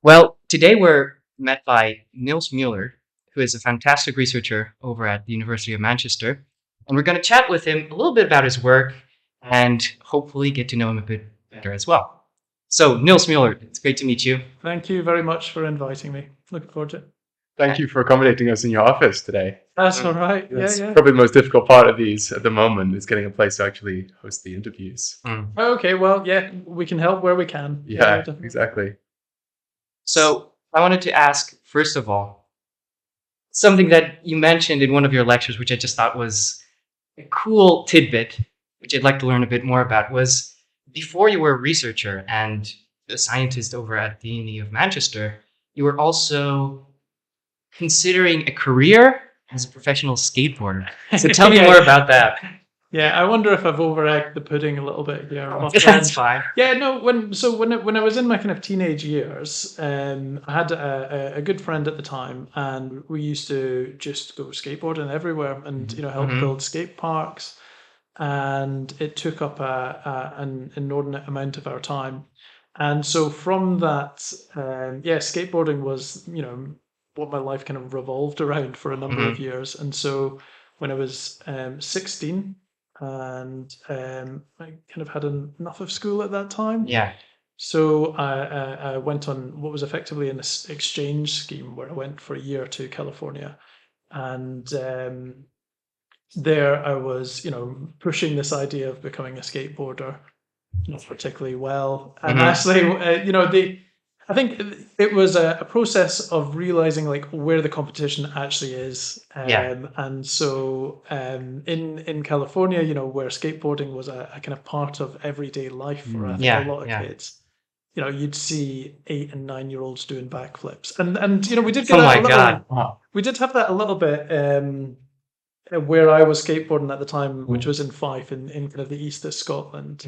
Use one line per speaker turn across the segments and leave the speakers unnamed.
Well, today we're met by Nils Muhlert, who is a fantastic researcher over at the University of Manchester. And we're going to chat with him a little bit about his work and hopefully get to know him a bit better as well. So, Nils Muhlert, it's great to meet you.
Thank you very much for inviting me. Looking forward to it.
Thank you for accommodating us in your office today.
That's all right.
That's
Yeah.
probably the most difficult part of these at the moment is getting a place to actually host the interviews.
Okay, well, yeah, we can help where we can.
Yeah,
definitely.
exactly.
So, I wanted to ask, first of all, something that you mentioned in one of your lectures, which I just thought was a cool tidbit, which I'd like to learn a bit more about, was before you were a researcher and a scientist over at the Uni of Manchester, you were also considering a career as a professional skateboarder. So tell me more about that.
Yeah, I wonder if I've over-egged the pudding a little bit here.
That's fine.
Yeah, no. When I was in my kind of teenage years, I had a good friend at the time, and we used to just go skateboarding everywhere, and help build skate parks, and it took up an inordinate amount of our time, and so from that, skateboarding was what my life kind of revolved around for a number of years, and so when I was 16 and I kind of had enough of school at that time.
Yeah.
So I went on what was effectively an exchange scheme where I went for a year to California, and there I was, pushing this idea of becoming a skateboarder, not particularly well. And actually, I think it was a process of realizing like where the competition actually is. And so in California, where skateboarding was a kind of part of everyday life for I think a lot of kids, you'd see 8 and 9-year-olds doing backflips, and we did get that a little.
Wow.
We did have that a little bit where I was skateboarding at the time, which was in Fife in kind of the east of Scotland.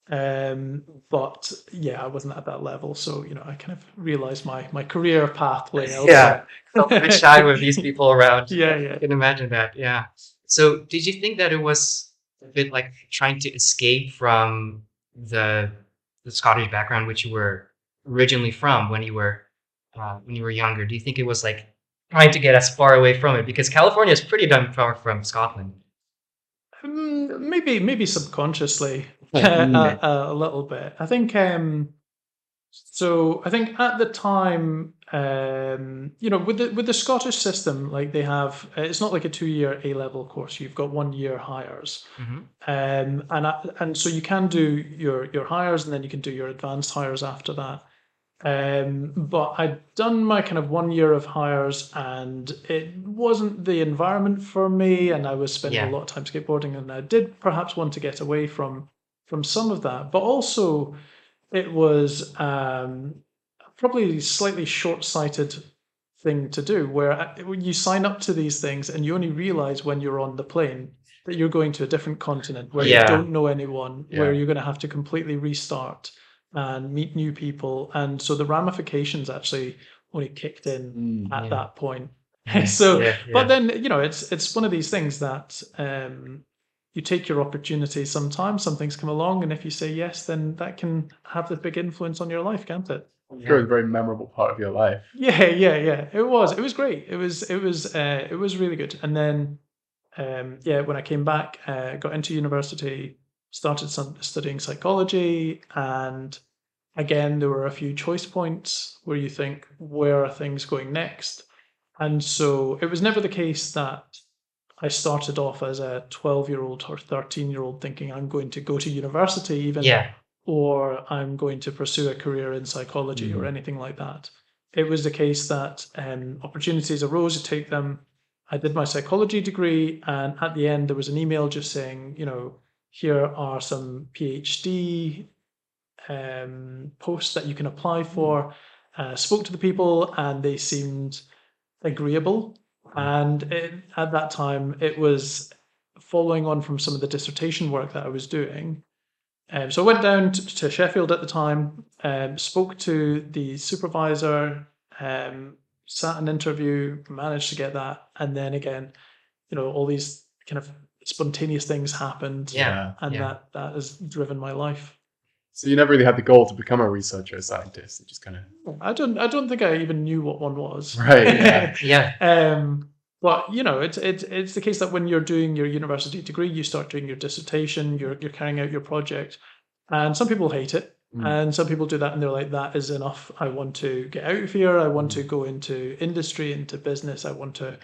But yeah, I wasn't at that level, so I kind of realized my career pathway elsewhere.
Felt a bit shy with these people around.
Yeah.
I can imagine that. Yeah. So, did you think that it was a bit like trying to escape from the Scottish background which you were originally from when you were younger? Do you think it was like trying to get as far away from it, because California is pretty damn far from Scotland?
Maybe subconsciously a little bit. I think so. I think at the time, with the Scottish system, like they have, it's not like a 2-year A-level course. You've got 1-year hires, and so you can do your hires, and then you can do your advanced hires after that. But I'd done my kind of 1 year of hires, and it wasn't the environment for me, and I was spending a lot of time skateboarding, and I did perhaps want to get away from some of that, but also it was probably a slightly short-sighted thing to do, where when you sign up to these things and you only realize when you're on the plane that you're going to a different continent where you don't know anyone, where you're going to have to completely restart and meet new people, and so the ramifications actually only kicked in at that point. But then it's one of these things that you take your opportunity. Sometimes some things come along, and if you say yes, then that can have a big influence on your life, can't it?
I'm sure it was a very memorable part of your life.
Yeah. It was great. It was really good. And then when I came back, got into university, started studying psychology, and again there were a few choice points where you think, where are things going next? And so it was never the case that I started off as a 12-year-old or 13-year-old thinking I'm going to go to university even, or I'm going to pursue a career in psychology or anything like that. It was the case that opportunities arose, you take them. I did my psychology degree, and at the end there was an email just saying, here are some PhD posts that you can apply for. Spoke to the people, and they seemed agreeable. And at that time, it was following on from some of the dissertation work that I was doing. So I went down to Sheffield at the time, spoke to the supervisor, sat an interview, managed to get that, and then again, all these kind of spontaneous things happened, and that has driven my life.
So you never really had the goal to become a researcher, a scientist. It just kind of
I don't think I even knew what one was.
right. Yeah.
Yeah.
But it's the case that when you're doing your university degree, you start doing your dissertation, you're carrying out your project, and some people hate it, and some people do that and they're like, that is enough. I want to get out of here. I want to go into industry, into business. I want to,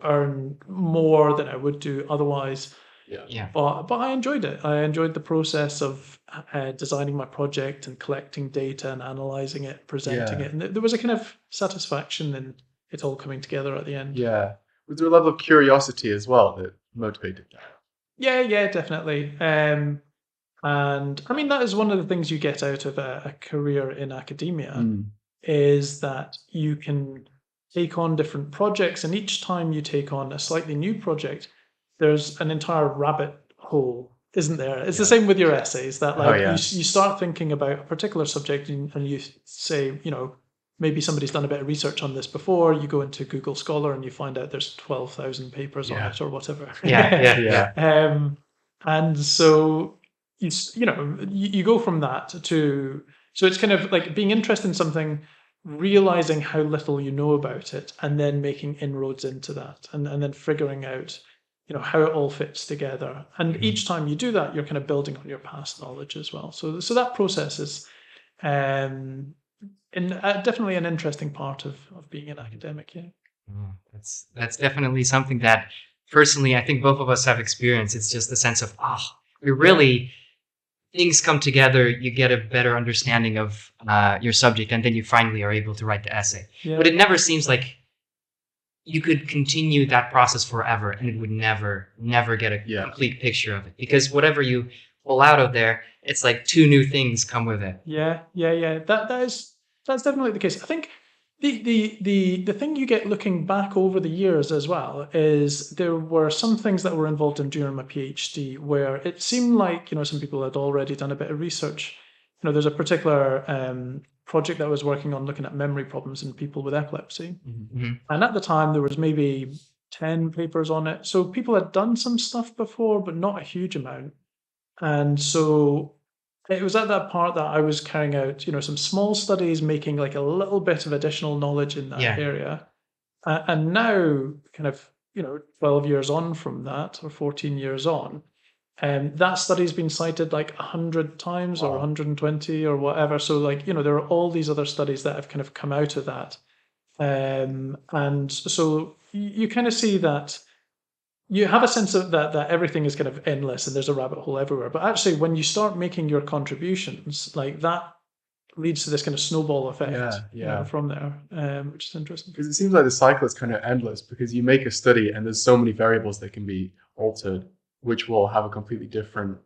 earn more than I would do otherwise.
Yeah.
But I enjoyed it. I enjoyed the process of designing my project and collecting data and analyzing it, presenting
Yeah.
it, and there was a kind of satisfaction in it all coming together at the end.
Yeah. Was there a level of curiosity as well that motivated that?
Yeah, definitely. And I mean, that is one of the things you get out of a career in academia is that you can take on different projects, and each time you take on a slightly new project, there's an entire rabbit hole, isn't there? It's the same with your essays that like
yeah.
you start thinking about a particular subject and you say, maybe somebody's done a bit of research on this before. You go into Google Scholar and you find out there's 12,000 papers on
Yeah.
it or whatever.
Yeah.
And so you go from that to, so it's kind of like being interested in something, realizing how little you know about it, and then making inroads into that, and then figuring out how it all fits together. And each time you do that, you're kind of building on your past knowledge as well. So that process is definitely an interesting part of being an academic. Yeah.
Oh, that's definitely something that personally I think both of us have experienced. It's just the sense of we really things come together. You get a better understanding of your subject, and then you finally are able to write the essay.
Yeah.
But it never seems like you could continue that process forever, and it would never get a complete picture of it, because whatever you pull out of there, it's like two new things come with it.
Yeah. That's definitely the case. I think the thing you get looking back over the years as well is there were some things that were involved in during my PhD where it seemed like some people had already done a bit of research. There's a particular project that I was working on looking at memory problems in people with epilepsy, and at the time there was maybe 10 papers on it. So people had done some stuff before, but not a huge amount, and so it was at that part that I was carrying out, some small studies, making like a little bit of additional knowledge in that area. And now, kind of, 12 years on from that, or 14 years on, that study's been cited like 100 times or 120 or whatever. So like, there are all these other studies that have kind of come out of that. And so you kind of see that you have a sense of that everything is kind of endless and there's a rabbit hole everywhere. But actually, when you start making your contributions, like that leads to this kind of snowball effect from there, which is interesting.
Because it seems like the cycle is kind of endless, because you make a study and there's so many variables that can be altered, which will have a completely different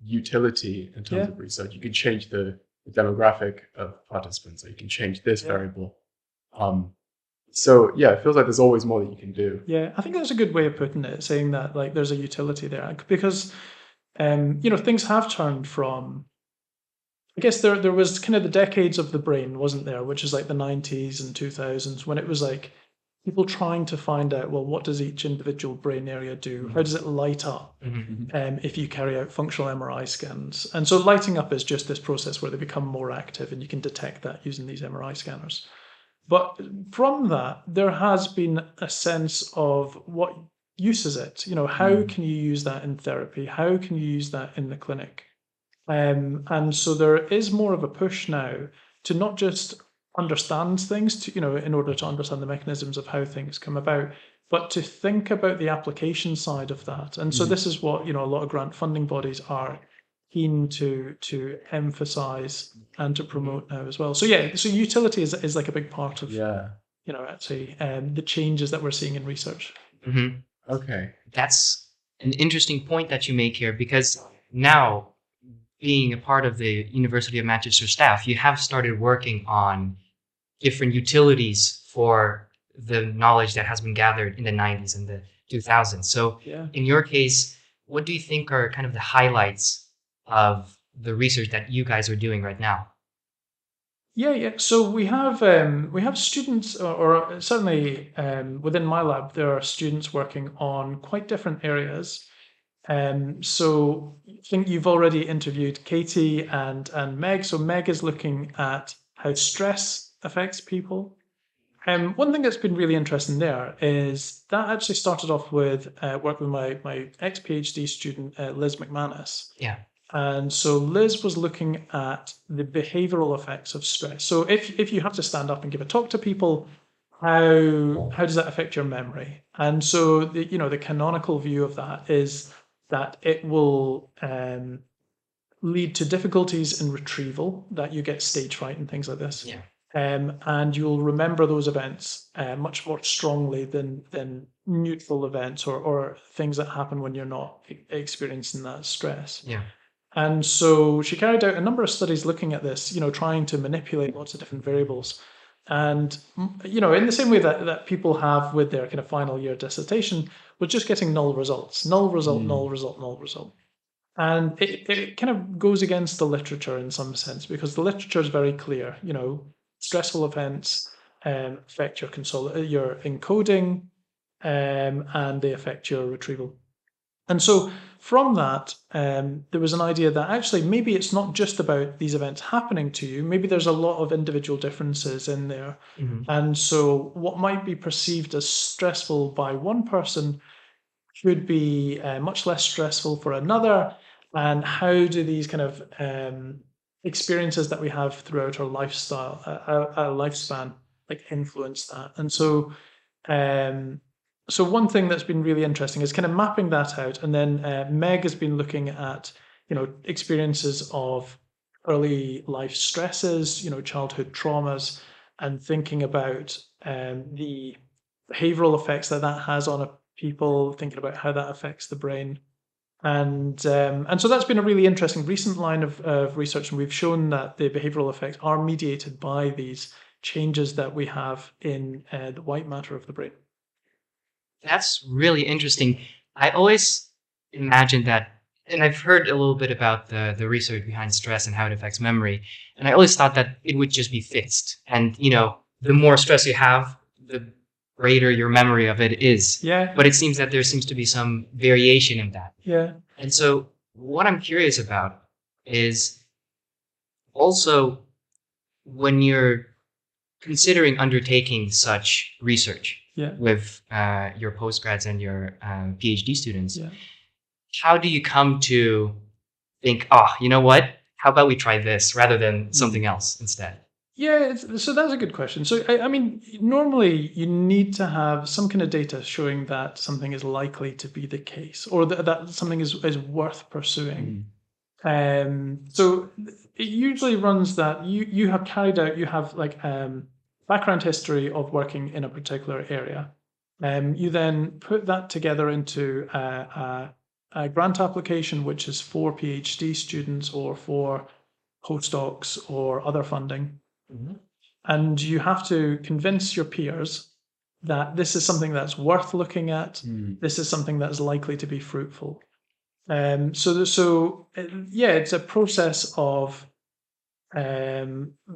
utility in terms of research. You can change the demographic of participants, or you can change this variable. So yeah, it feels like there's always more that you can do.
Yeah, I think that's a good way of putting it, saying that like there's a utility there, because things have turned from, I guess there was kind of the decades of the brain, wasn't there, which is like the 90s and 2000s, when it was like people trying to find out, well, what does each individual brain area do? How does it light up if you carry out functional MRI scans? And so lighting up is just this process where they become more active, and you can detect that using these MRI scanners. But from that, there has been a sense of what use is it? How can you use that in therapy? How can you use that in the clinic? And so there is more of a push now to not just understand things, in order to understand the mechanisms of how things come about, but to think about the application side of that. And so this is what, a lot of grant funding bodies are keen to emphasize and to promote now as well. So so utility is like a big part of actually the changes that we're seeing in research.
Okay,
that's an interesting point that you make here, because now, being a part of the University of Manchester staff, you have started working on different utilities for the knowledge that has been gathered in the 90s and the 2000s. So in your case, what do you think are kind of the highlights of the research that you guys are doing right now?
Yeah. So we have students, or certainly within my lab, there are students working on quite different areas. So I think you've already interviewed Katie and Meg. So Meg is looking at how stress affects people. One thing that's been really interesting there is that actually started off with work with my ex-PhD student, Liz McManus.
Yeah.
And so Liz was looking at the behavioral effects of stress. So if you have to stand up and give a talk to people, how does that affect your memory? And so the canonical view of that is that it will lead to difficulties in retrieval, that you get stage fright and things like this.
Yeah.
And you'll remember those events much more strongly than neutral events or things that happen when you're not experiencing that stress.
Yeah.
And so she carried out a number of studies looking at this, trying to manipulate lots of different variables. And, in the same way that people have with their kind of final year dissertation, we're just getting null results, null result, null result, null result. And it kind of goes against the literature in some sense, because the literature is very clear, stressful events affect your encoding and they affect your retrieval. And so from that, there was an idea that actually maybe it's not just about these events happening to you. Maybe there's a lot of individual differences in there. And so what might be perceived as stressful by one person could be much less stressful for another. And how do these kind of experiences that we have throughout our lifestyle, our lifespan, like influence that? And so so one thing that's been really interesting is kind of mapping that out. And then Meg has been looking at, experiences of early life stresses, childhood traumas, and thinking about the behavioral effects that has on people, thinking about how that affects the brain. And so that's been a really interesting recent line of research. And we've shown that the behavioral effects are mediated by these changes that we have in the white matter of the brain.
That's really interesting. I always imagined that, and I've heard a little bit about the research behind stress and how it affects memory. And I always thought that it would just be fixed. And, the more stress you have, the greater your memory of it is.
Yeah.
But it seems that there seems to be some variation in that.
Yeah.
And so what I'm curious about is also when you're considering undertaking such research with your postgrads and your PhD students, how do you come to think, you know what? How about we try this rather than something else instead?
Yeah, so that's a good question. So, I mean, normally you need to have some kind of data showing that something is likely to be the case, or that something is worth pursuing. So it usually runs that you have like background history of working in a particular area. You then put that together into a grant application, which is for PhD students or for postdocs or other funding. And you have to convince your peers that this is something that's worth looking at. This is something that's likely to be fruitful. So it's a process of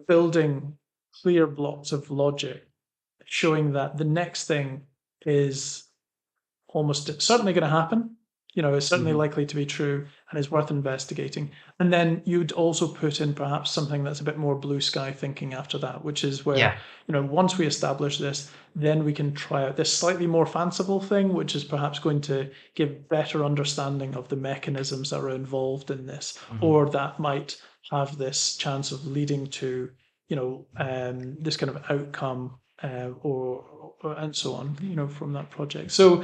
building clear blocks of logic, showing that the next thing is almost certainly going to happen. It's certainly likely to be true and is worth investigating. And then you'd also put in perhaps something that's a bit more blue sky thinking after that, which is where, once we establish this, then we can try out this slightly more fanciful thing, which is perhaps going to give better understanding of the mechanisms that are involved in this, or that might have this chance of leading to, this kind of outcome or and so on, from that project. So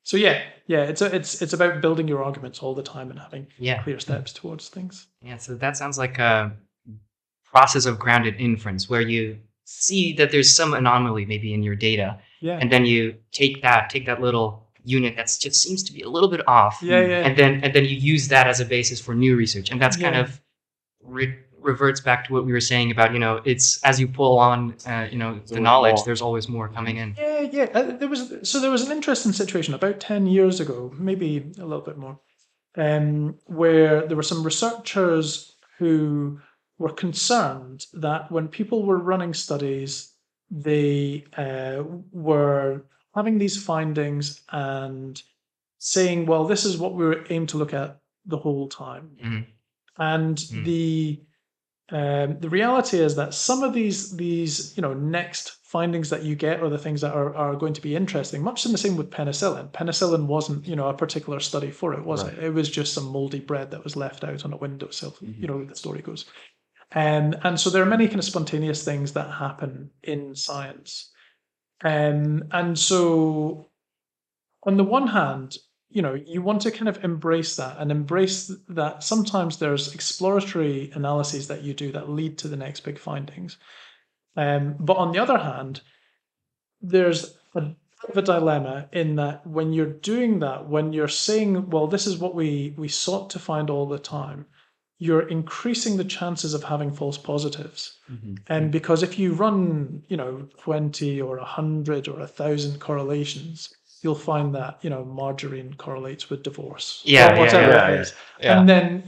it's about building your arguments all the time and having clear steps towards things.
Yeah, so that sounds like a process of grounded inference where you see that there's some anomaly maybe in your data, and then you take that little unit that just seems to be a little bit off, and then you use that as a basis for new research, and that's kind of reverts back to what we were saying about, it's as you pull on, the knowledge, there's always more coming in.
There was an interesting situation about 10 years ago, maybe a little bit more, where there were some researchers who were concerned that when people were running studies, they were having these findings and saying, well, this is what we were aimed to look at the whole time.
Mhm.
And
Mm.
the reality is that some of these next findings that you get are the things that are going to be interesting. Much in the same with penicillin. Penicillin wasn't a particular study for it, was
Right.
it? It was just some moldy bread that was left out on a windowsill.
Mhm.
The story goes. And so there are many kind of spontaneous things that happen in science. And so on the one hand, you want to kind of embrace that and embrace that sometimes there's exploratory analyses that you do that lead to the next big findings. But on the other hand, there's a bit of a dilemma in that when you're doing that, when you're saying, well, this is what we sought to find all the time, you're increasing the chances of having false positives.
Mhm.
And because if you run, 20 or 100 or 1,000 correlations, you'll find that, margarine correlates with divorce
Yeah,
or whatever
yeah,
it
yeah.
is.
Yeah.
And then,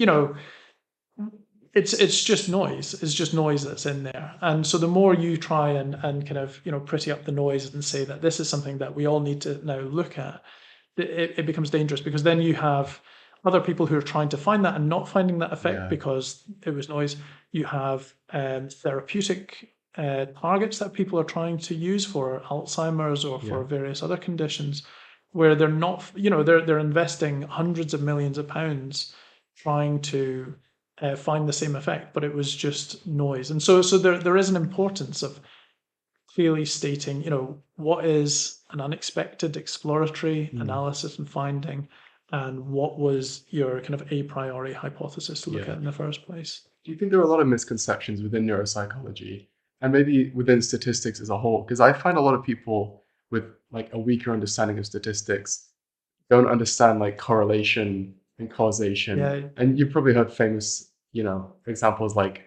it's just noise. It's just noise that's in there. And so the more you try and kind of, pretty up the noise and say that this is something that we all need to now look at, it becomes dangerous because then you have other people who are trying to find that and not finding that effect
Yeah.
because it was noise. You have therapeutic targets that people are trying to use for Alzheimer's or for
Yeah.
various other conditions where they're not, they're investing hundreds of millions of pounds trying to find the same effect, but it was just noise. And so there is an importance of clearly stating, what is an unexpected exploratory
Mm.
analysis and finding, and what was your kind of a priori hypothesis to look
Yeah.
at in the first place.
Do you think there are a lot of misconceptions within neuropsychology and maybe within statistics as a whole? Because I find a lot of people with like a weaker understanding of statistics don't understand like correlation and causation.
Yeah.
And you've probably heard famous, examples like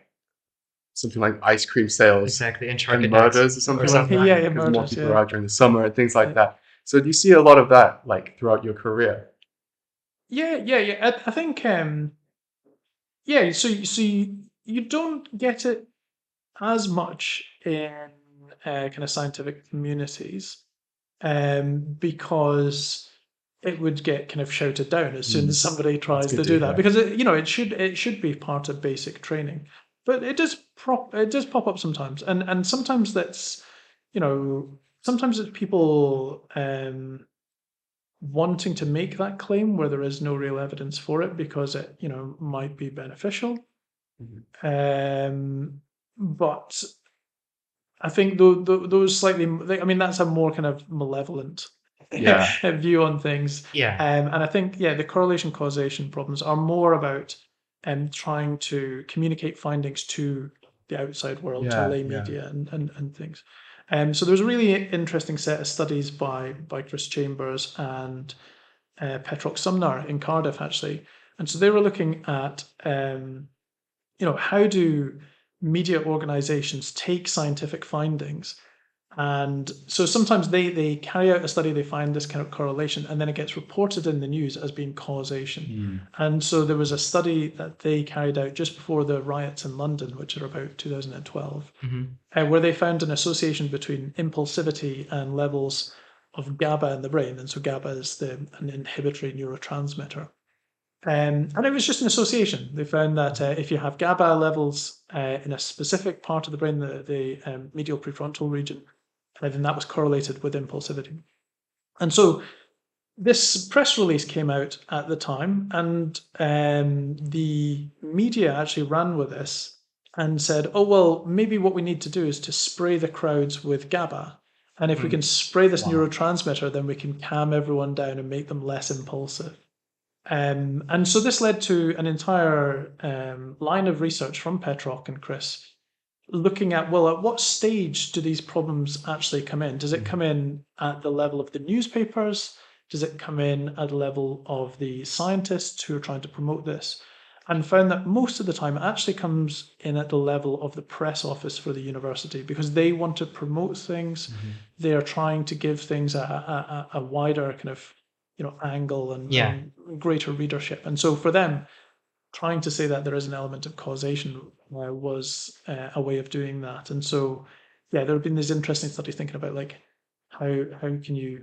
something like ice cream sales
Exactly. And
and
shark attacks
murders or something
or
like
something.
that.
Yeah, yeah,
Because more
murders,
people
yeah.
are out during the summer and things like
Yeah.
that. So do you see a lot of that like throughout your career?
Yeah. I think so you don't get it as much in kind of scientific communities because it would get kind of shouted down as soon as somebody tries
good
to
to
do that
hear.
because it should be part of basic training, but it does pop up sometimes, and sometimes that's sometimes it's people wanting to make that claim where there is no real evidence for it because it might be beneficial. But I think those slightly, I mean, that's a more kind of malevolent
Yeah.
view on things.
Yeah.
And I think, the correlation causation problems are more about trying to communicate findings to the outside world, to
Yeah,
lay
yeah.
media and things. So there's a really interesting set of studies by Chris Chambers and Petrock Sumner in Cardiff, actually. And so they were looking at how do media organizations take scientific findings, and so sometimes they carry out a study, they find this kind of correlation, and then it gets reported in the news as being causation. And so there was a study that they carried out just before the riots in London, which are about 2012, where they found an association between impulsivity and levels of GABA in the brain. And so GABA is an inhibitory neurotransmitter. And it was just an association. They found that if you have GABA levels in a specific part of the brain, the medial prefrontal region, then that was correlated with impulsivity. And so this press release came out at the time, and the media actually ran with this and said, oh, well, maybe what we need to do is to spray the crowds with GABA. And if we can spray this
Wow.
neurotransmitter, then we can calm everyone down and make them less impulsive. And so this led to an entire line of research from Petrock and Chris looking at, well, at what stage do these problems actually come in? Does it come in at the level of the newspapers? Does it come in at the level of the scientists who are trying to promote this? And found that most of the time it actually comes in at the level of the press office for the university because they want to promote things. They are trying to give things a wider kind of angle and greater readership. And so for them, trying to say that there is an element of causation was a way of doing that. And so, there have been these interesting studies thinking about like how can you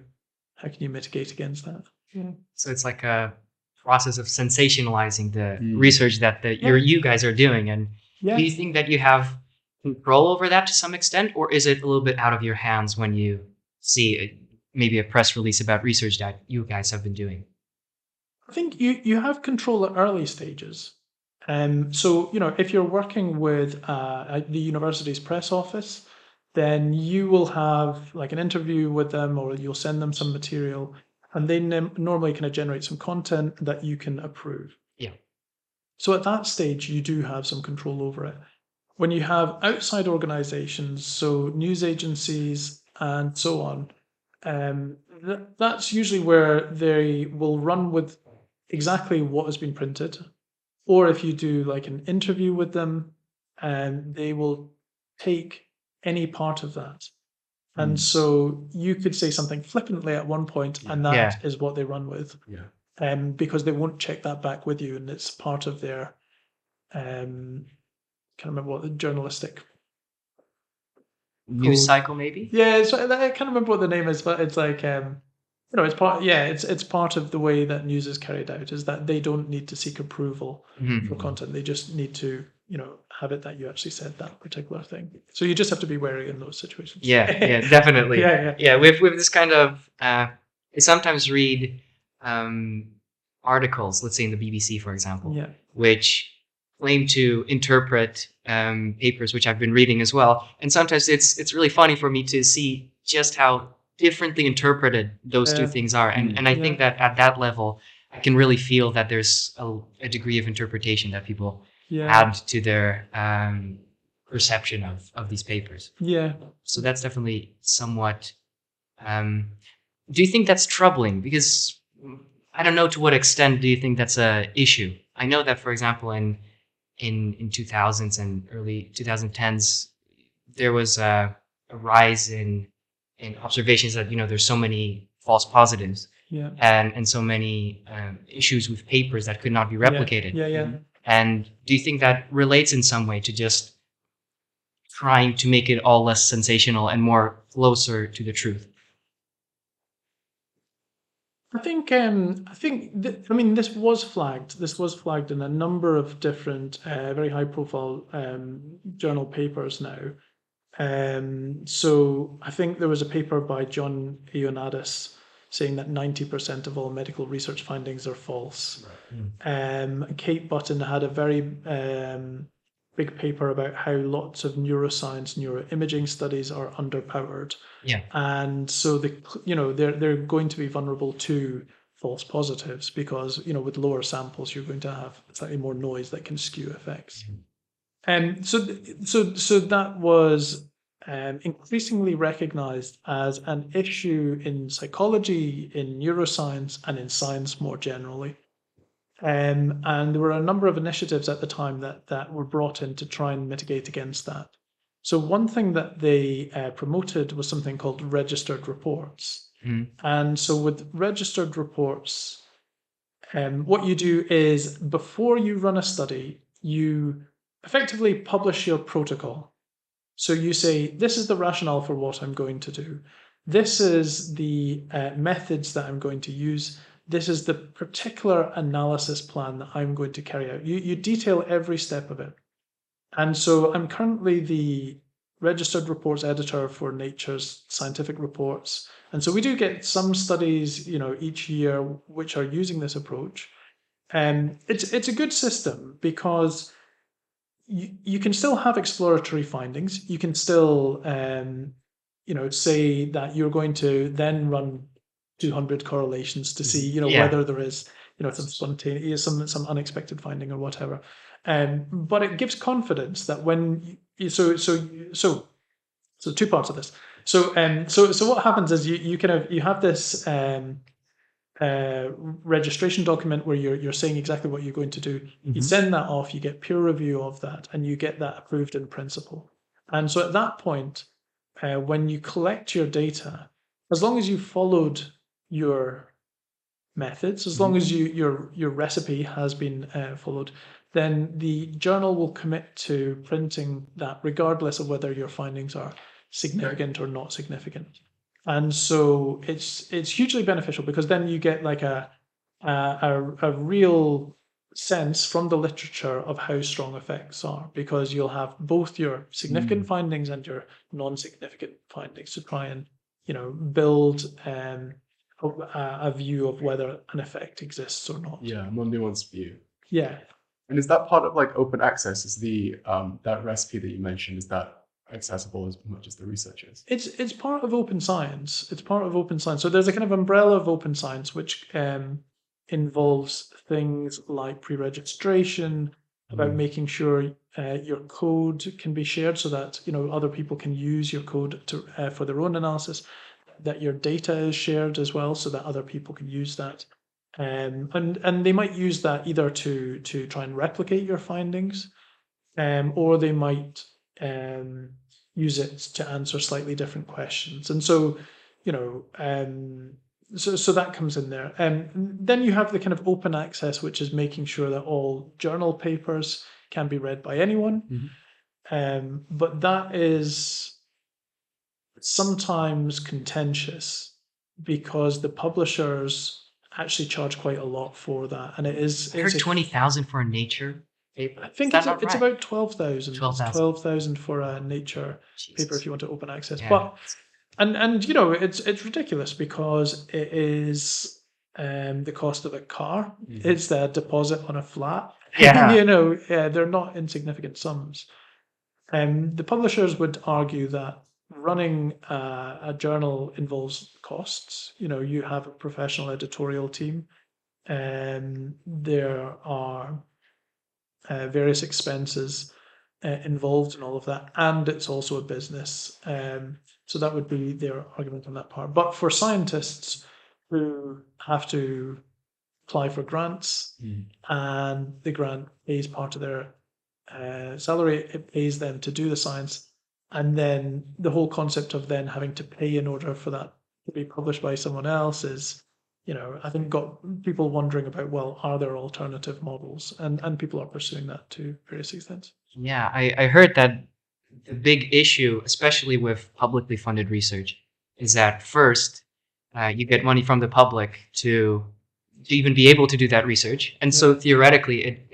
mitigate against that? Yeah.
So it's like a process of sensationalizing the
Mm.
research that you guys are doing. And
Yeah.
do you think that you have control over that to some extent, or is it a little bit out of your hands when you see maybe a press release about research that you guys have been doing?
I think you have control at early stages. So, if you're working with the university's press office, then you will have like an interview with them, or you'll send them some material, and they normally kind of generate some content that you can approve.
Yeah.
So at that stage, you do have some control over it. When you have outside organizations, so news agencies and so on, that's usually where they will run with exactly what has been printed. Or if you do like an interview with them, and they will take any part of that. And
Mm.
so you could say something flippantly at one point, and that is what they run with.
Yeah.
Because they won't check that back with you, and it's part of their can't remember what the journalistic
News
code.
cycle, maybe?
Yeah, I can't remember what the name is, but it's like it's part. Yeah, it's part of the way that news is carried out, is that they don't need to seek approval
Mhm.
for content. They just need to have it that you actually said that particular thing. So you just have to be wary in those situations.
Yeah, definitely.
Yeah.
With this kind of, I sometimes read articles, let's say in the BBC, for example,
Yeah.
which claim to interpret papers, which I've been reading as well. And sometimes it's really funny for me to see just how differently interpreted those two
Yeah.
things are. And I think that at that level, I can really feel that there's a degree of interpretation that people add to their perception of these papers.
Yeah.
So that's definitely somewhat. Do you think that's troubling? Because I don't know to what extent do you think that's a issue. I know that, for example, in 2000s and early 2010s, there was a rise in observations that there's so many false positives.
Yeah.
And so many issues with papers that could not be replicated.
Yeah.
And do you think that relates in some way to just trying to make it all less sensational and more closer to the truth?
I think I mean this was flagged. This was flagged in a number of different very high profile journal papers now. So I think there was a paper by John Ioannidis saying that 90% of all medical research findings are false. Kate Button had a very big paper about how lots of neuroscience, neuroimaging studies are underpowered.
Yeah.
And so they're going to be vulnerable to false positives because with lower samples you're going to have slightly more noise that can skew effects. So that was increasingly recognized as an issue in psychology, in neuroscience, and in science more generally. And there were a number of initiatives at the time that were brought in to try and mitigate against that. So one thing that they promoted was something called registered reports. And so with registered reports, what you do is before you run a study, you effectively publish your protocol. So you say, this is the rationale for what I'm going to do. This is the methods that I'm going to use. This is the particular analysis plan that I'm going to carry out. You detail every step of it. And so I'm currently the registered reports editor for Nature's scientific reports. And so we do get some studies, each year which are using this approach. And it's a good system because you can still have exploratory findings. You can still, say that you're going to then run 200 correlations to see, whether there is, some spontaneous, some unexpected finding or whatever. But it gives confidence that when so two parts of this. So what happens is you have this registration document where you're saying exactly what you're going to do. You send that off, you get peer review of that, and you get that approved in principle. And so at that point, when you collect your data, as long as you followed your methods, as long as your recipe has been followed, then the journal will commit to printing that regardless of whether your findings are significant or not significant. And so it's hugely beneficial because then you get like a real sense from the literature of how strong effects are, because you'll have both your significant findings and your non-significant findings to try and build a view of whether an effect exists or not.
Yeah, more nuanced view.
Yeah.
And is that part of like open access? Is the that recipe that you mentioned, is that accessible as much as the research is?
It's part of open science. It's part of open science. So there's a kind of umbrella of open science which involves things like pre-registration, about making sure your code can be shared so that other people can use your code for their own analysis, that your data is shared as well so that other people can use that. And they might use that either to try and replicate your findings, or they might use it to answer slightly different questions. And so, so that comes in there. Then you have the kind of open access, which is making sure that all journal papers can be read by anyone. But that is sometimes contentious because the publishers actually charge quite a lot for that, and
I heard 20,000 for a Nature paper.
I think
Is that
it's
not right?
about 12,000.
12,000.
12,000 for a Nature paper
Jesus.
if you want to open access.
Yeah.
But and it's ridiculous because it is the cost of a car. It's the deposit on a flat.
Yeah.
They're not insignificant sums. The publishers would argue that running a journal involves costs. You have a professional editorial team, and there are various expenses involved in all of that, and it's also a business. So that would be their argument on that part. But for scientists who have to apply for grants, and the grant pays part of their salary, it pays them to do the science, and then the whole concept of then having to pay in order for that to be published by someone else is, I think got people wondering about, well, are there alternative models? And people are pursuing that to various extents.
Yeah, I heard that the big issue, especially with publicly funded research, is that first, you get money from the public to even be able to do that research. And so theoretically,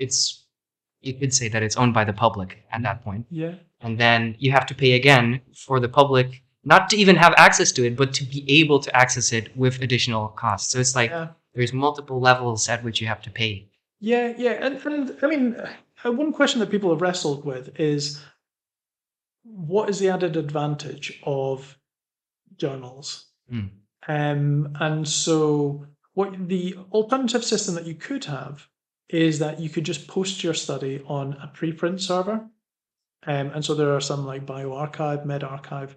you could say that it's owned by the public at that point.
Yeah.
And then you have to pay again for the public, not to even have access to it, but to be able to access it with additional costs. So it's like there's multiple levels at which you have to pay.
Yeah. And I mean, one question that people have wrestled with is, what is the added advantage of journals? And so what the alternative system that you could have is that you could just post your study on a preprint server. And so there are some like bioRxiv, medRxiv.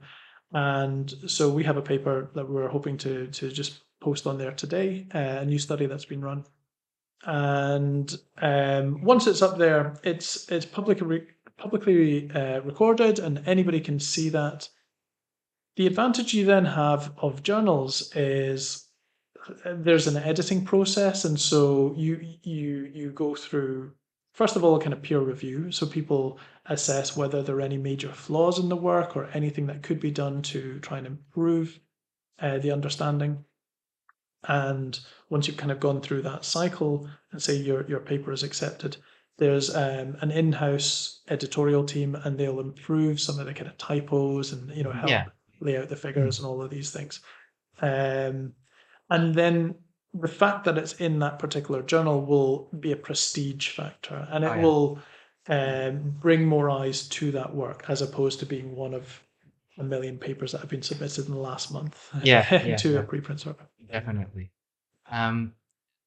And so we have a paper that we're hoping to just post on there today, a new study that's been run. And once it's up there, it's publicly recorded, and anybody can see that. The advantage you then have of journals is there's an editing process, and so you go through, first of all, a kind of peer review, so people assess whether there are any major flaws in the work or anything that could be done to try and improve the understanding. And once you've kind of gone through that cycle and say your paper is accepted, there's an in-house editorial team, and they'll improve some of the kind of typos and help lay out the figures and all of these things. And then the fact that it's in that particular journal will be a prestige factor, and it will bring more eyes to that work, as opposed to being one of a million papers that have been submitted in the last month to a preprint server.
Definitely.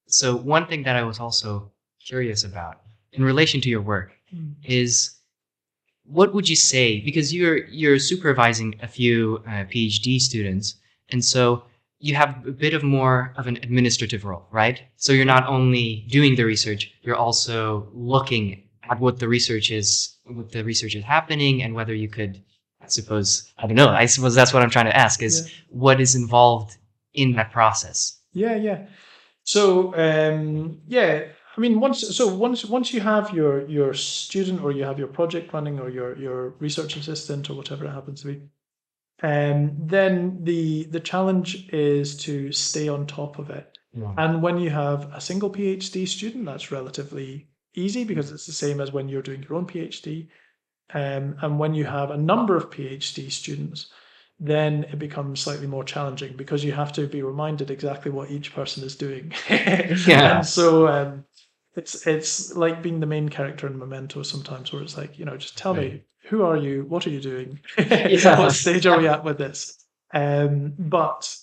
So one thing that I was also curious about in relation to your work is, what would you say, because you're supervising a few PhD students, and so you have a bit of more of an administrative role, right? So you're not only doing the research, you're also looking at what the research is happening, and whether you could, I suppose that's what I'm trying to ask, is what is involved in that process.
So I mean, once you have your student, or you have your project running, or your research assistant, or whatever it happens to be, then the challenge is to stay on top of it.
Yeah.
And when you have a single PhD student, that's relatively easy because it's the same as when you're doing your own PhD. And when you have a number of PhD students, then it becomes slightly more challenging because you have to be reminded exactly what each person is doing.
Yeah.
And so it's like being the main character in Memento sometimes, where it's like, just tell me, who are you? What are you doing?
Yeah.
What stage are we at with this? But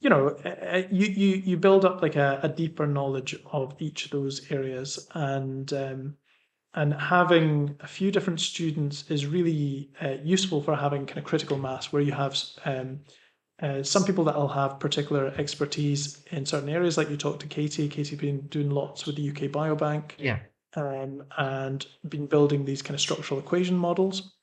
you build up like a deeper knowledge of each of those areas, and having a few different students is really useful for having kind of critical mass, where you have some people that will have particular expertise in certain areas, like you talked to Katie. Katie's been doing lots with the UK Biobank,
Yeah.
and been building these kind of structural equation models.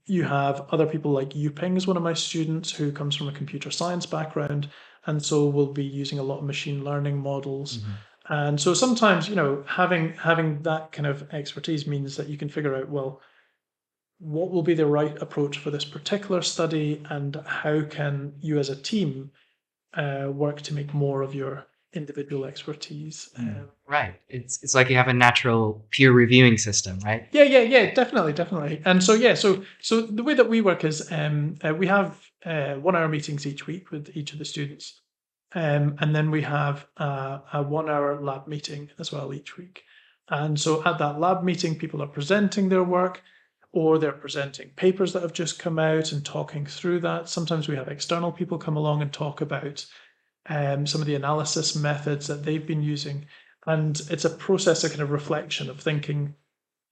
You have other people like Yuping is one of my students who comes from a computer science background, and so will be using a lot of machine learning models.
Mhm.
And so sometimes, having that kind of expertise means that you can figure out, well, what will be the right approach for this particular study, and how can you as a team work to make more of your individual expertise.
Right. It's like you have a natural peer reviewing system, right?
Yeah, definitely. And so so the way that we work is we have 1 hour meetings each week with each of the students, and then we have a 1 hour lab meeting as well each week. And so at that lab meeting, people are presenting their work, or they're presenting papers that have just come out and talking through that. Sometimes we have external people come along and talk about some of the analysis methods that they've been using. And it's a process of kind of reflection of thinking,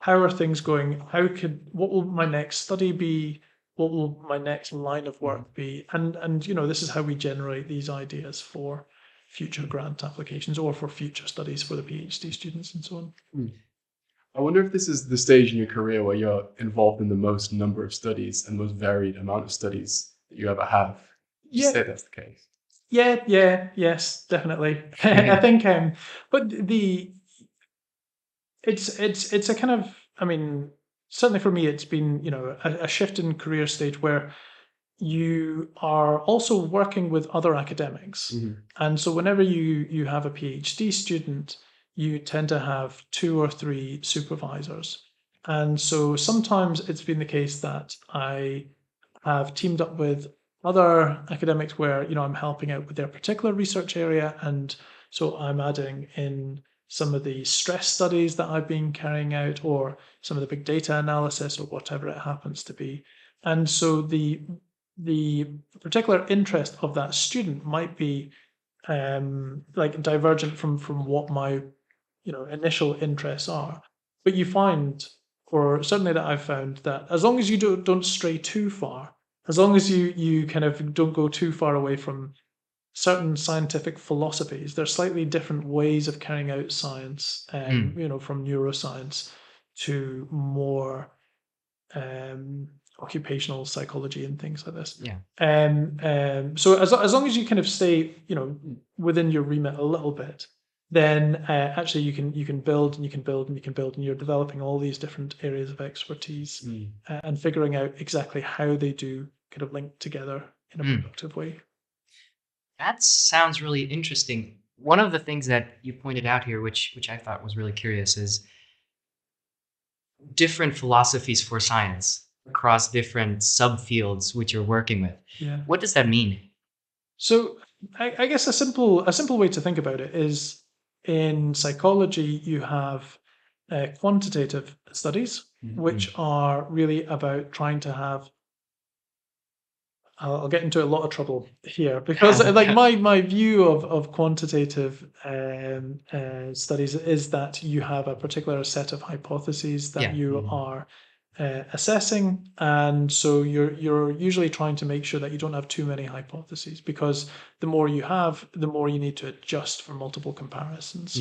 how are things going? What will my next study be? What will my next line of work be? And this is how we generate these ideas for future grant applications or for future studies for the PhD students and so on.
I wonder if this is the stage in your career where you're involved in the most number of studies and most varied amount of studies that you ever have. Would you
Yeah.
say that's the case?
Yes, definitely. I think, but it's a kind of, I mean, certainly for me, it's been, a shift in career stage where you are also working with other academics. And so whenever you have a PhD student, you tend to have 2 or 3 supervisors. And so sometimes it's been the case that I have teamed up with other academics where, I'm helping out with their particular research area. And so I'm adding in some of the stress studies that I've been carrying out, or some of the big data analysis, or whatever it happens to be. And so the particular interest of that student might be like divergent from what my initial interests are. But you find, or certainly that I've found, that as long as you don't stray too far, as long as you kind of don't go too far away from certain scientific philosophies, there's slightly different ways of carrying out science, from neuroscience to more occupational psychology and things like this.
Yeah.
So as long as you kind of stay, within your remit a little bit, then actually you can build and you can build and you can build, and you're developing all these different areas of expertise, and figuring out exactly how they do kind of link together in a productive way.
That sounds really interesting. One of the things that you pointed out here, which I thought was really curious, is different philosophies for science across different subfields which you're working with.
Yeah.
What does that mean?
So I guess a simple way to think about it is, in psychology you have quantitative studies, which are really about trying to have. I'll get into a lot of trouble here because like my view of quantitative studies is that you have a particular set of hypotheses that you are assessing, and so you're usually trying to make sure that you don't have too many hypotheses, because the more you have, the more you need to adjust for multiple comparisons.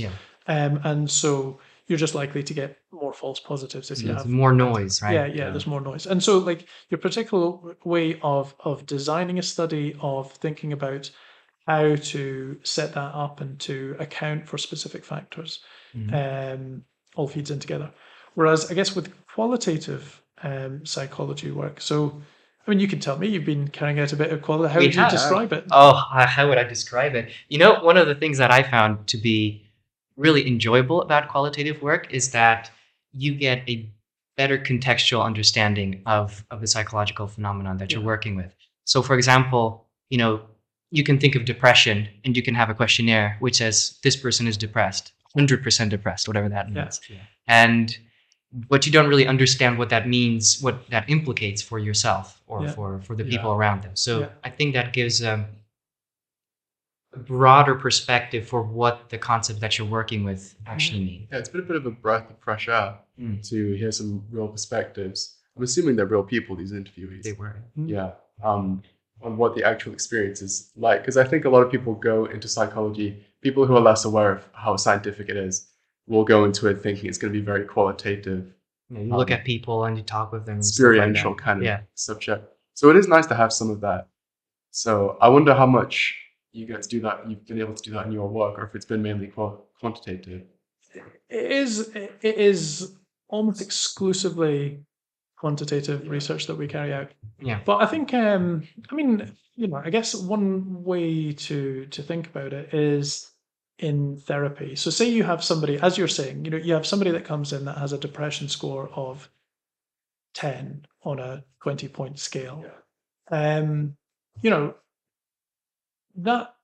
And so you're just likely to get more false positives if you
There's
have
more noise, right?
yeah, there's more noise. And so like your particular way of designing a study, of thinking about how to set that up and to account for specific factors, all feeds in together. Whereas I guess with qualitative psychology work, so I mean, you can tell me you've been carrying out a bit of quality. How
We
would you
have.
describe it?
Oh, how would I describe it? You know, one of the things that I found to be really enjoyable about qualitative work is that you get a better contextual understanding of the psychological phenomenon that you're
Yeah.
working with. So, for example, you know, you can think of depression and you can have a questionnaire which says this person is depressed, 100% depressed, whatever that means.
Yeah.
And but you don't really understand what that means, what that implicates for yourself or
Yeah.
for the
Yeah.
people around them. So
Yeah.
I think that gives a broader perspective for what the concept that you're working with actually mean.
Yeah, it's been a bit of a breath of fresh air to hear some real perspectives. I'm assuming they're real people, these interviewees.
They were.
Yeah. On what the actual experience is like. Because I think a lot of people go into psychology, people who are less aware of how scientific it is, will go into it thinking it's going to be very qualitative,
You know, you look at people and you talk with them.
experiential
And stuff like
kind of
that.
subject. So it is nice to have some of that. So I wonder how much you guys do that, you've been able to do that in your work, or if it's been mainly quantitative.
It is almost exclusively quantitative research that we carry out.
Yeah.
But I think, I mean, you know, I guess one way to think about it is in therapy. So say you have somebody, as you're saying, you know, you have somebody that comes in that has a depression score of 10 on a 20-point scale. You know, that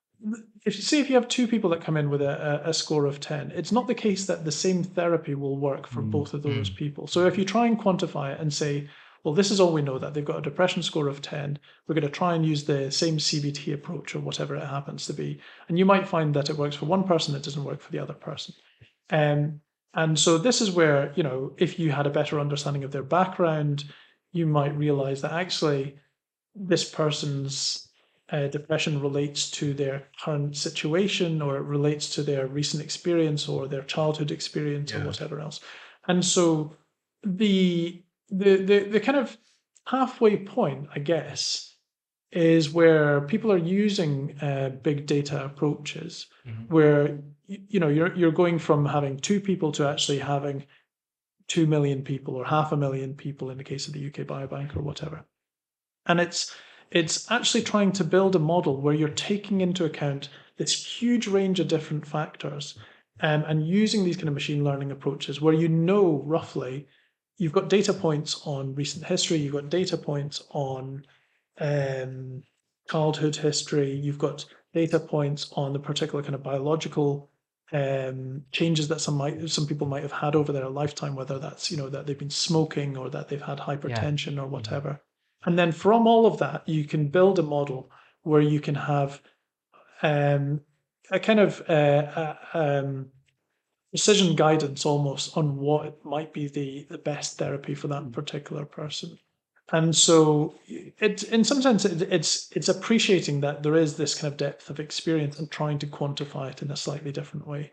if you have two people that come in with a score of 10, it's not the case that the same therapy will work for both of those people. So if you try and quantify it and say, well, this is all we know, that they've got a depression score of 10, we're going to try and use the same CBT approach or whatever it happens to be. And you might find that it works for one person, it doesn't work for the other person. And so this is where, you know, if you had a better understanding of their background, you might realize that actually this person's depression relates to their current situation, or it relates to their recent experience or their childhood experience or whatever else. And so the kind of halfway point, I guess, is where people are using big data approaches, where you know you're going from having two people to actually having 2 million people or 500,000 people in the case of the UK Biobank or whatever. And it's actually trying to build a model where you're taking into account this huge range of different factors, and using these kind of machine learning approaches where you know roughly you've got data points on recent history, you've got data points on childhood history, you've got data points on the particular kind of biological changes that some people might have had over their lifetime, whether that's, you know, that they've been smoking or that they've had hypertension or whatever. And then from all of that, you can build a model where you can have a kind of precision guidance almost on what might be the best therapy for that particular person. And so it, in some sense, it's appreciating that there is this kind of depth of experience and trying to quantify it in a slightly different way.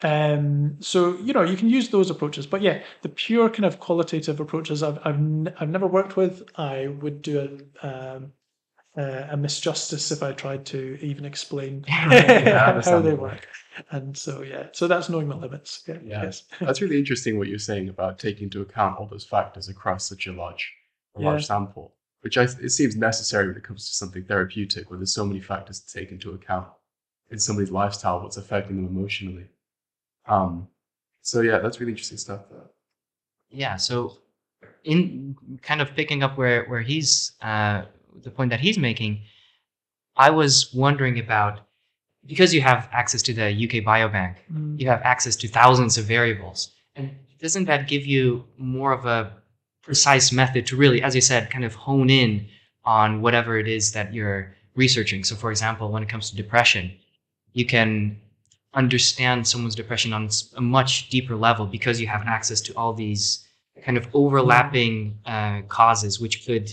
So you know, you can use those approaches, but yeah, the pure kind of qualitative approaches I've never worked with. I would do a misjustice if I tried to even explain how they work. And so yeah, so that's knowing the limits. Yeah. Yes.
That's really interesting what you're saying about taking into account all those factors across such a large sample, which it seems necessary when it comes to something therapeutic, where there's so many factors to take into account in somebody's lifestyle, what's affecting them emotionally. So yeah, that's really interesting stuff.
Yeah. So in kind of picking up where he's the point that he's making, I was wondering about, because you have access to the UK Biobank, you have access to thousands of variables, and doesn't that give you more of a precise method to really, as you said, kind of hone in on whatever it is that you're researching? So for example, when it comes to depression, you can understand someone's depression on a much deeper level because you have access to all these kind of overlapping causes, which could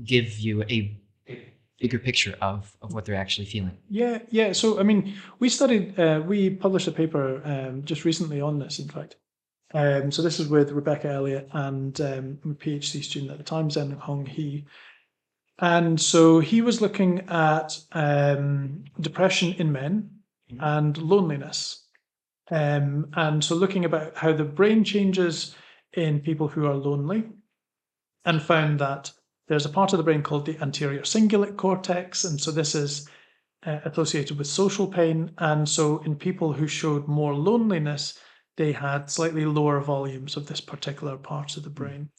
give you a bigger picture of what they're actually feeling.
Yeah. So I mean, we published a paper just recently on this, in fact. So this is with Rebecca Elliott and a PhD student at the time, Zen Hong He. And so he was looking at depression in men and loneliness. And so looking about how the brain changes in people who are lonely, and found that there's a part of the brain called the anterior cingulate cortex, and so this is associated with social pain. And so in people who showed more loneliness, they had slightly lower volumes of this particular part of the brain.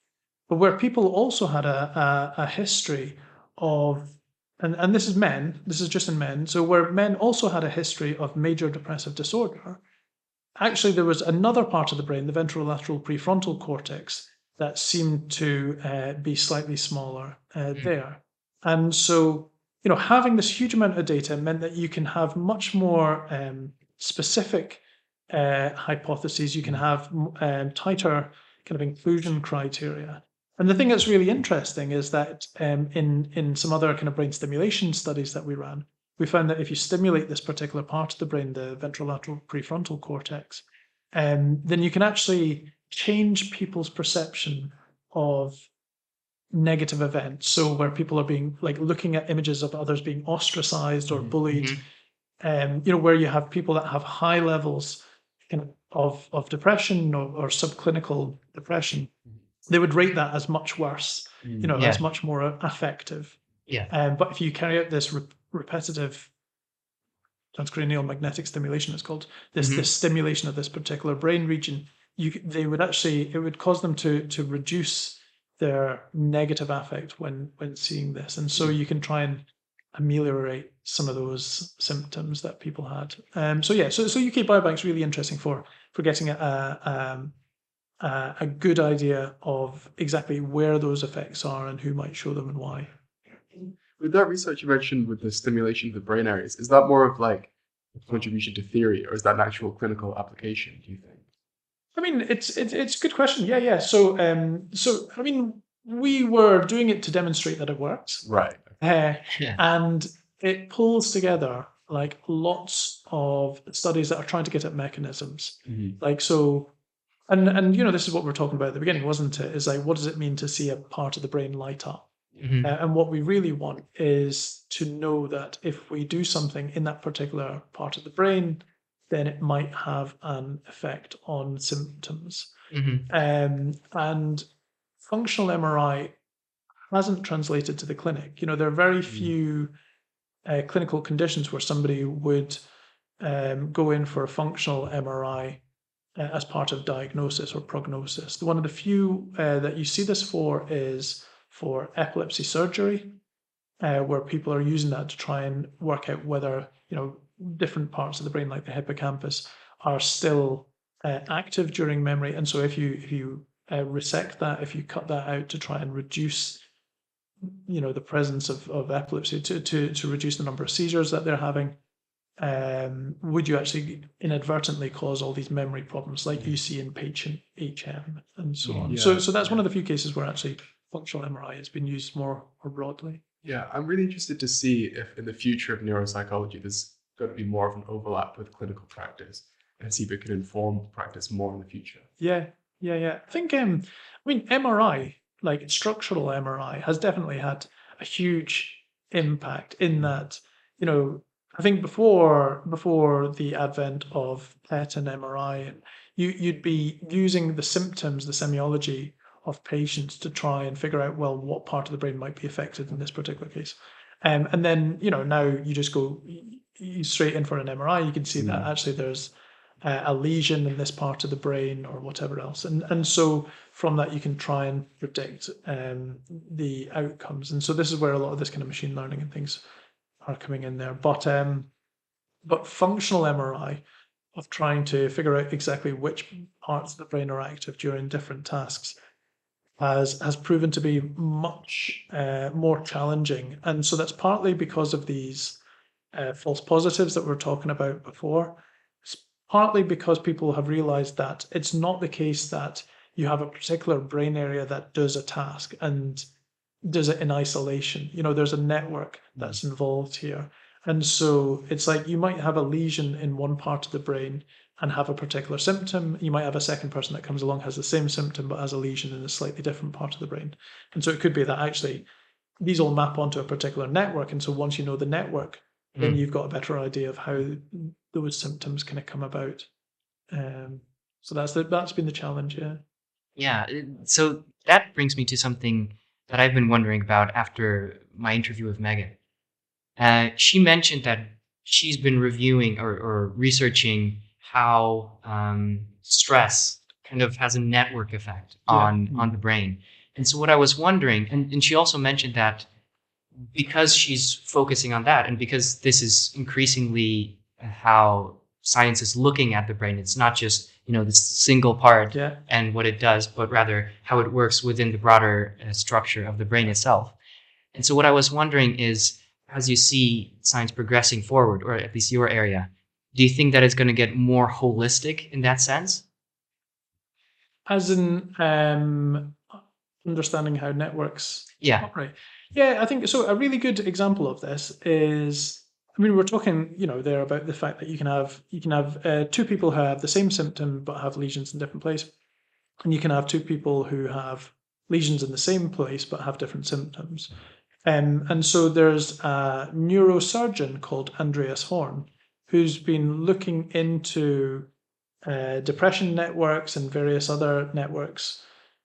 But where people also had a history of, and this is men, this is just in men, so where men also had a history of major depressive disorder, actually there was another part of the brain, the ventrolateral prefrontal cortex, that seemed to be slightly smaller there. And so, having this huge amount of data meant that you can have much more specific hypotheses, you can have tighter kind of inclusion criteria. And the thing that's really interesting is that in some other kind of brain stimulation studies that we ran, we found that if you stimulate this particular part of the brain, the ventrolateral prefrontal cortex, then you can actually change people's perception of negative events. So where people are being looking at images of others being ostracized or bullied, where you have people that have high levels of depression or subclinical depression, they would rate that as much worse, as much more affective. But if you carry out this repetitive transcranial magnetic stimulation, it's called, this stimulation of this particular brain region, it would cause them to reduce their negative affect when seeing this. And so you can try and ameliorate some of those symptoms that people had. So UK Biobank's really interesting for getting a good idea of exactly where those effects are and who might show them and why.
With that research you mentioned with the stimulation of the brain areas, is that more of like a contribution to theory, or is that an actual clinical application, do you think?
I mean, it's a good question. Yeah. So I mean, we were doing it to demonstrate that it works.
Right.
And it pulls together like lots of studies that are trying to get at mechanisms. Like so, and this is what we were talking about at the beginning, wasn't it? Is like, what does it mean to see a part of the brain light up? And what we really want is to know that if we do something in that particular part of the brain, then it might have an effect on symptoms. And functional MRI hasn't translated to the clinic. There are very few clinical conditions where somebody would go in for a functional MRI as part of diagnosis or prognosis. One of the few that you see this for is for epilepsy surgery, where people are using that to try and work out whether different parts of the brain, like the hippocampus, are still active during memory. And so if you resect that, if you cut that out to try and reduce the presence of epilepsy, to reduce the number of seizures that they're having, would you actually inadvertently cause all these memory problems like you see in patient HM and so on? So that's one of the few cases where actually functional MRI has been used more broadly.
Yeah, I'm really interested to see if in the future of neuropsychology there's going to be more of an overlap with clinical practice, and see if it can inform practice more in the future.
Yeah. I think MRI, like structural MRI, has definitely had a huge impact in that, I think before the advent of PET and MRI, you'd be using the symptoms, the semiology of patients to try and figure out, well, what part of the brain might be affected in this particular case. And then, now you just go straight in for an MRI, you can see that actually there's a lesion in this part of the brain or whatever else. And so from that, you can try and predict the outcomes. And so this is where a lot of this kind of machine learning and things are coming in there. But functional MRI of trying to figure out exactly which parts of the brain are active during different tasks has proven to be much more challenging. And so that's partly because of these false positives that we were talking about before. It's partly because people have realized that it's not the case that you have a particular brain area that does a task and does it in isolation. There's a network that's involved here. And so it's like you might have a lesion in one part of the brain and have a particular symptom. You might have a second person that comes along, has the same symptom, but has a lesion in a slightly different part of the brain. And so it could be that actually these all map onto a particular network. And so once you know the network, then you've got a better idea of how those symptoms kind of come about. So that's been the challenge, yeah.
Yeah. So that brings me to something that I've been wondering about after my interview with Megan. She mentioned that she's been reviewing or researching how stress kind of has a network effect on the brain. And so what I was wondering, and she also mentioned that because she's focusing on that, and because this is increasingly how science is looking at the brain, it's not just this single part and what it does, but rather how it works within the broader structure of the brain itself. And so what I was wondering is, as you see science progressing forward, or at least your area, do you think that it's going to get more holistic in that sense?
As in understanding how networks
Yeah.
operate. Yeah, I think so. A really good example of this is, I mean, we're talking, there about the fact that you can have two people who have the same symptom but have lesions in different places, and you can have two people who have lesions in the same place but have different symptoms. And so there's a neurosurgeon called Andreas Horn who's been looking into depression networks and various other networks,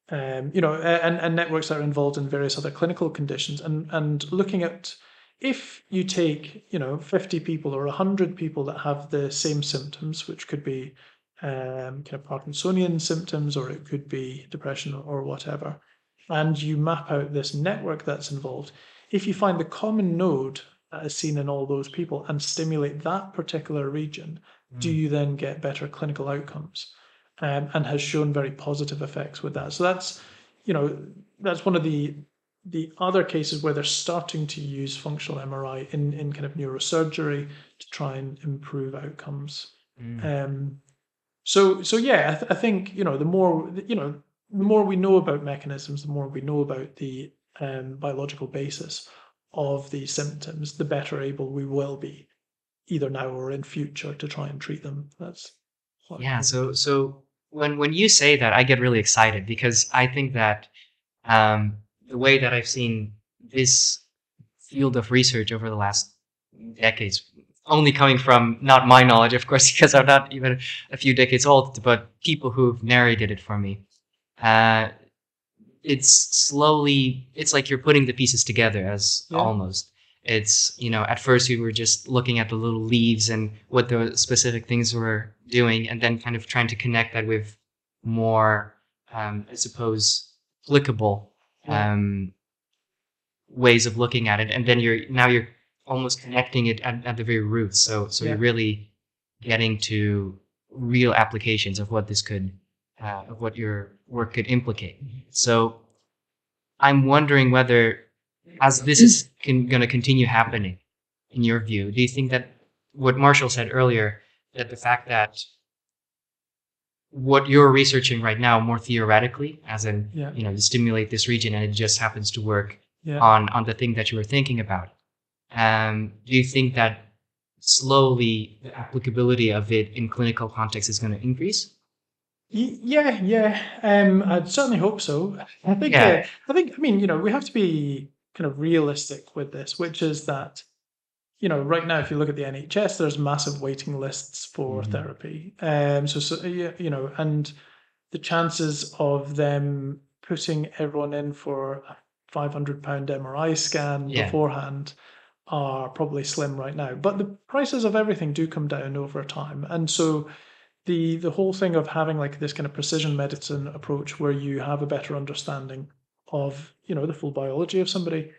and networks that are involved in various other clinical conditions, and looking at if you take 50 people or 100 people that have the same symptoms, which could be kind of Parkinsonian symptoms, or it could be depression or whatever, and you map out this network that's involved. If you find the common node that is seen in all those people and stimulate that particular region, do you then get better clinical outcomes? And has shown very positive effects with that. So that's one of the other cases where they're starting to use functional MRI in kind of neurosurgery to try and improve outcomes. So yeah, I think the more we know about mechanisms, the more we know about the biological basis of these symptoms, the better able we will be, either now or in future, to try and treat them. That's
Yeah. So when you say that, I get really excited because I think that the way that I've seen this field of research over the last decades, only coming from not my knowledge, of course, because I'm not even a few decades old, but people who've narrated it for me. It's like you're putting the pieces together as almost. It's, at first we were just looking at the little leaves and what the specific things were doing, and then kind of trying to connect that with more, I suppose, applicable ways of looking at it. And then you're almost connecting it at the very roots. So you're really getting to real applications of what this could, of what your work could implicate. So I'm wondering whether, as this is going to continue happening, in your view, do you think that what Marshall said earlier, that the fact that what you're researching right now more theoretically, as in, you stimulate this region and it just happens to work on the thing that you were thinking about, do you think that slowly the applicability of it in clinical context is going to increase?
I'd certainly hope so. I think, I mean, we have to be kind of realistic with this, which is that, right now, if you look at the NHS, there's massive waiting lists for therapy. And the chances of them putting everyone in for a £500 MRI scan beforehand are probably slim right now. But the prices of everything do come down over time. And so the whole thing of having like this kind of precision medicine approach where you have a better understanding of the full biology of somebody,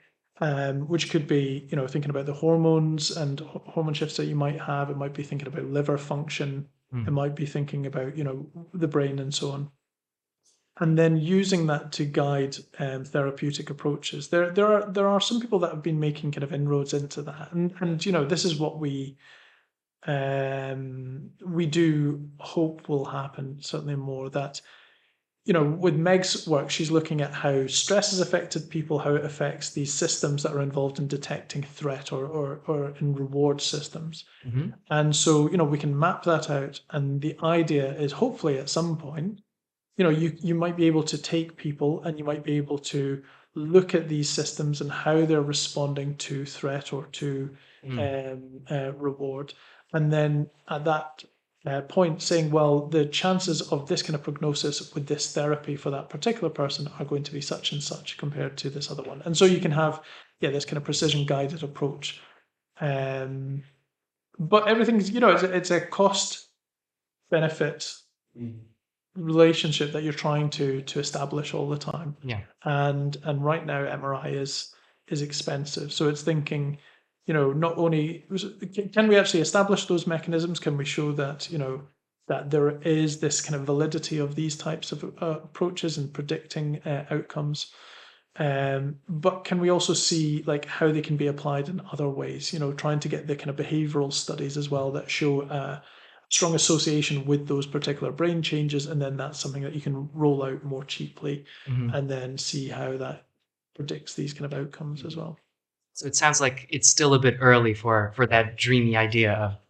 which could be thinking about the hormones and hormone shifts that you might have. It might be thinking about liver function. It might be thinking about the brain and so on, and then using that to guide therapeutic approaches. There are some people that have been making kind of inroads into that, and this is what we do hope will happen, certainly more, that with Meg's work, she's looking at how stress has affected people, how it affects these systems that are involved in detecting threat or in reward systems. And so we can map that out, and the idea is hopefully at some point you might be able to take people and you might be able to look at these systems and how they're responding to threat or to reward. And then at that point, saying, well, the chances of this kind of prognosis with this therapy for that particular person are going to be such and such compared to this other one. And so you can have, this kind of precision guided approach. But everything's, it's a cost benefit relationship that you're trying to establish all the time.
Yeah.
And right now MRI is expensive. So it's thinking, not only can we actually establish those mechanisms, can we show that, that there is this kind of validity of these types of approaches in predicting outcomes. But can we also see like how they can be applied in other ways, trying to get the kind of behavioral studies as well that show strong association with those particular brain changes, and then that's something that you can roll out more cheaply and then see how that predicts these kind of outcomes as well.
So it sounds like it's still a bit early for that dreamy idea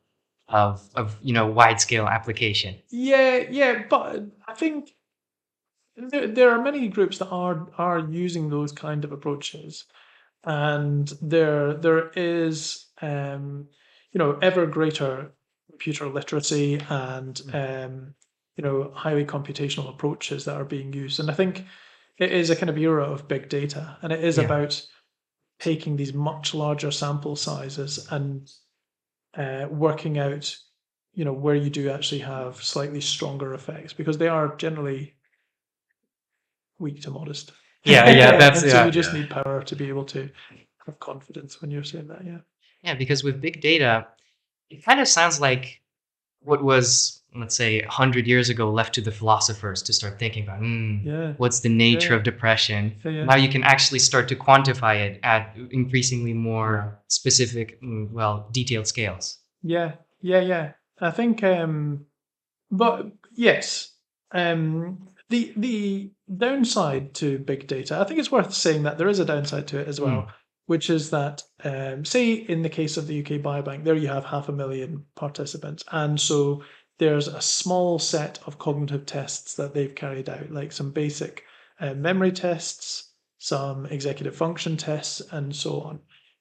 of wide scale application.
Yeah, but I think there are many groups that are using those kind of approaches, and there is ever greater computer literacy and highly computational approaches that are being used. And I think it is a kind of era of big data, and it is about taking these much larger sample sizes and working out where you do actually have slightly stronger effects, because they are generally weak to modest.
That's
and so you just need power to be able to have confidence when you're saying that.
Because with big data, it kind of sounds like what was, let's say, 100 years ago left to the philosophers to start thinking about what's the nature of depression. Now you can actually start to quantify it at increasingly more specific, detailed scales.
Yeah. I think but yes, the downside to big data, I think it's worth saying that there is a downside to it as well, which is that, say in the case of the UK Biobank, there you have 500,000 participants. And so there's a small set of cognitive tests that they've carried out, like some basic memory tests, some executive function tests, and so on.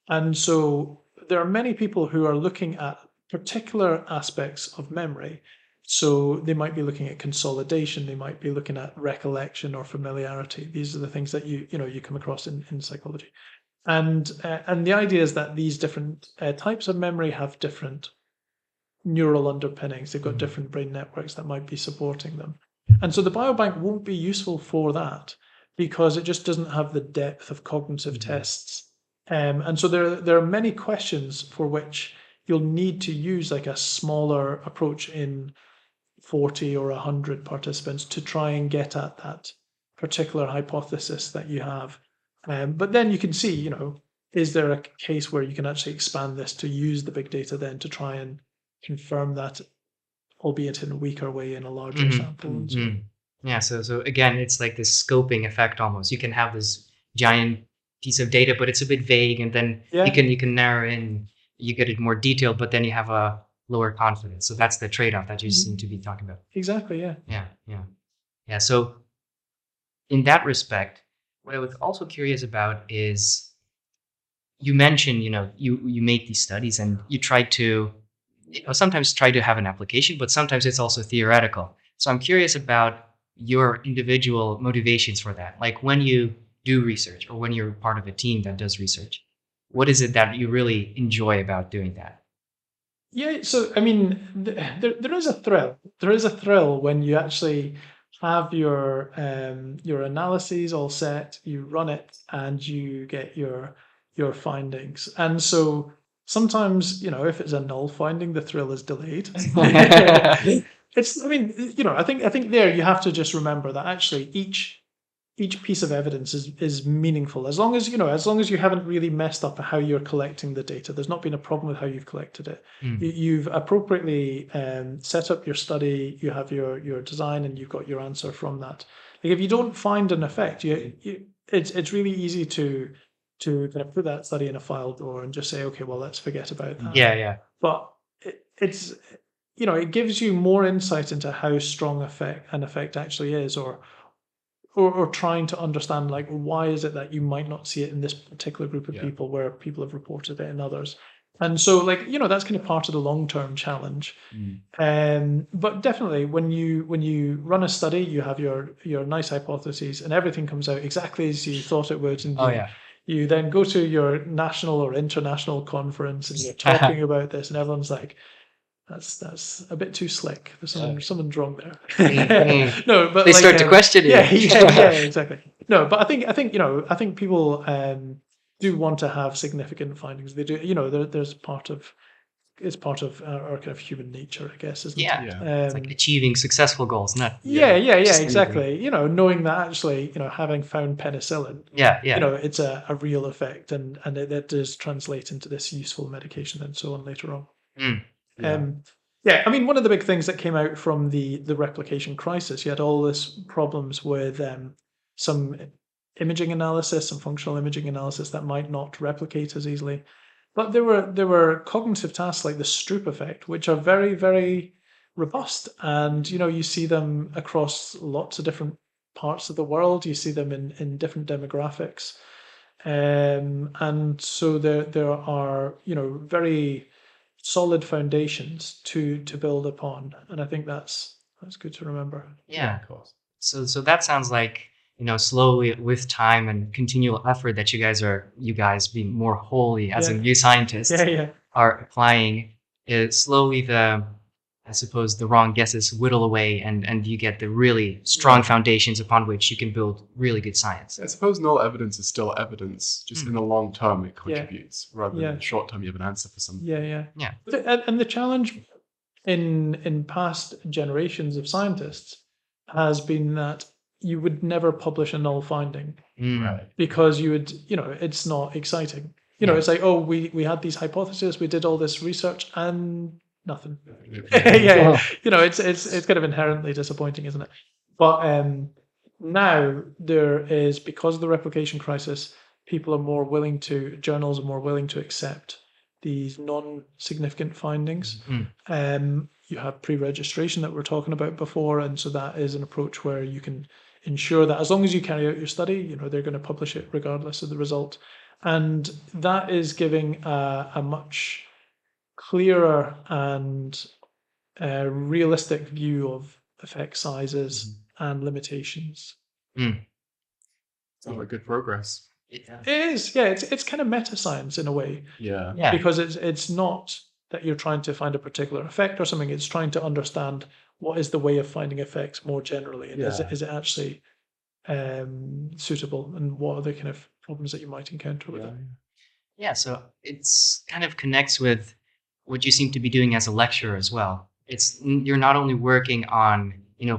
And so there are many people who are looking at particular aspects of memory. So they might be looking at consolidation, they might be looking at recollection or familiarity. These are the things that you come across in psychology. And the idea is that these different types of memory have different neural underpinnings. They've got different brain networks that might be supporting them. And so the biobank won't be useful for that, because it just doesn't have the depth of cognitive tests. And so there are many questions for which you'll need to use like a smaller approach in 40 or 100 participants to try and get at that particular hypothesis that you have. But then you can see, is there a case where you can actually expand this to use the big data then to try and confirm that, albeit in a weaker way, in a larger sample? And so.
Yeah, so again, it's like this scoping effect almost. You can have this giant piece of data, but it's a bit vague, and then you can narrow in, you get it more detailed, but then you have a lower confidence. So that's the trade-off that you seem to be talking about.
Exactly,
Yeah. So in that respect, what I was also curious about is, you mentioned, you made these studies and you tried to, sometimes try to have an application, but sometimes it's also theoretical. So I'm curious about your individual motivations for that. Like when you do research or when you're part of a team that does research, what is it that you really enjoy about doing that?
Yeah, so I mean, there is a thrill. There is a thrill when you actually have your analyses all set, you run it, and you get your findings. And so sometimes, if it's a null finding, the thrill is delayed. I think there you have to just remember that actually each piece of evidence is meaningful, as long as you haven't really messed up how you're collecting the data. There's not been a problem with how you've collected it. You've appropriately set up your study, you have your design, and you've got your answer from that. Like if you don't find an effect, it's really easy to kind of put that study in a file drawer and just say, okay, well, let's forget about that.
Yeah.
But it's it gives you more insight into how strong an effect actually is, or trying to understand, like, why is it that you might not see it in this particular group of people where people have reported it in others. And so, like, that's kind of part of the long-term challenge. But definitely, when you run a study, you have your nice hypotheses, and everything comes out exactly as you thought it would, and
Oh yeah.
you then go to your national or international conference, and you're talking about this, and everyone's like, "That's a bit too slick. There's something's wrong there." No, but
They
like,
start to question
yeah,
you.
yeah, exactly. No, but I think people do want to have significant findings. They do, there's part of it's part of our kind of human nature, I guess, isn't
Yeah.
it?
Yeah.
It's like achieving successful goals, not
Yeah,
just
exactly. Knowing that actually, having found penicillin,
yeah, yeah.
it's a real effect, and it does translate into this useful medication and so on later on.
Mm.
Yeah.
Yeah, I mean, one of the big things that came out from the replication crisis, you had all this problems with some imaging analysis, some functional imaging analysis that might not replicate as easily. But there were cognitive tasks like the Stroop effect, which are very, very robust, and you see them across lots of different parts of the world. You see them in different demographics, and so there are very solid foundations to build upon, and I think that's good to remember.
Yeah.
Of course.
So that sounds like, slowly with time and continual effort that you guys being more wholly as a
Yeah.
new scientist
Yeah.
are applying it slowly I suppose the wrong guesses whittle away and you get the really strong foundations upon which you can build really good science.
I suppose null evidence is still evidence. Just in the long term, it contributes rather than in the short term. You have an answer for something.
Yeah.
Yeah.
And the challenge in past generations of scientists has been that you would never publish a null finding
Right.
because you would, it's not exciting. It's like, oh, we had these hypotheses, we did all this research, and nothing. Yeah. It's kind of inherently disappointing, isn't it? But now there is, because of the replication crisis, journals are more willing to accept these non-significant findings. You have pre-registration that we're talking about before, and so that is an approach where you can ensure that as long as you carry out your study, they're going to publish it regardless of the result, and that is giving a much clearer and realistic view of effect sizes and limitations.
Sounds like good progress.
Yeah.
It is, yeah. It's kind of meta science in a way,
Yeah.
because it's not that you're trying to find a particular effect or something. It's trying to understand what is the way of finding effects more generally, and is it actually suitable, and what are the kind of problems that you might encounter with it.
Yeah, so it's kind of connects with what you seem to be doing as a lecturer as well. You're not only working on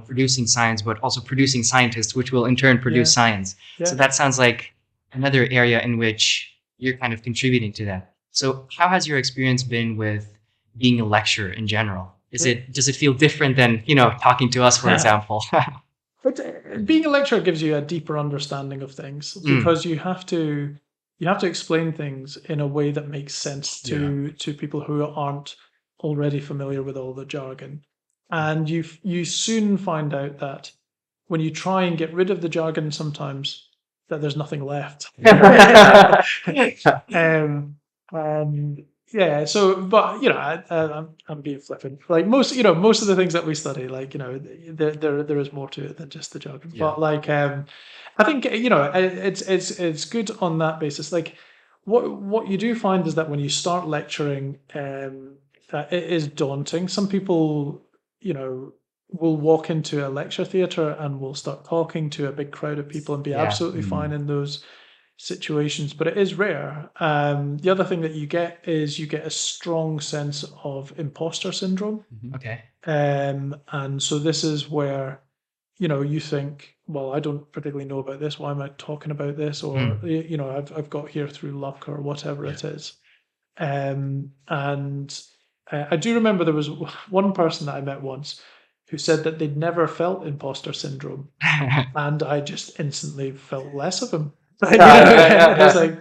producing science, but also producing scientists, which will in turn produce science.
Yeah.
So that sounds like another area in which you're kind of contributing to that. So how has your experience been with being a lecturer in general? Does it feel different than talking to us, for example?
But being a lecturer gives you a deeper understanding of things, because you have to explain things in a way that makes sense to people who aren't already familiar with all the jargon. And you soon find out that when you try and get rid of the jargon, sometimes that there's nothing left. And yeah, so, but I'm being flippant. Like most of the things that we study, like there is more to it than just the jargon.
Yeah.
But like I think it's good on that basis. Like what you do find is that when you start lecturing, that it is daunting. Some people will walk into a lecture theatre and will start talking to a big crowd of people and be absolutely fine in those situations, but it is rare. The other thing that you get is a strong sense of imposter syndrome.
Okay.
And so this is where you think, well, I don't particularly know about this. Why am I talking about this? Or I've got here through luck or whatever it is. And I do remember there was one person that I met once who said that they'd never felt imposter syndrome, and I just instantly felt less of him. I was like,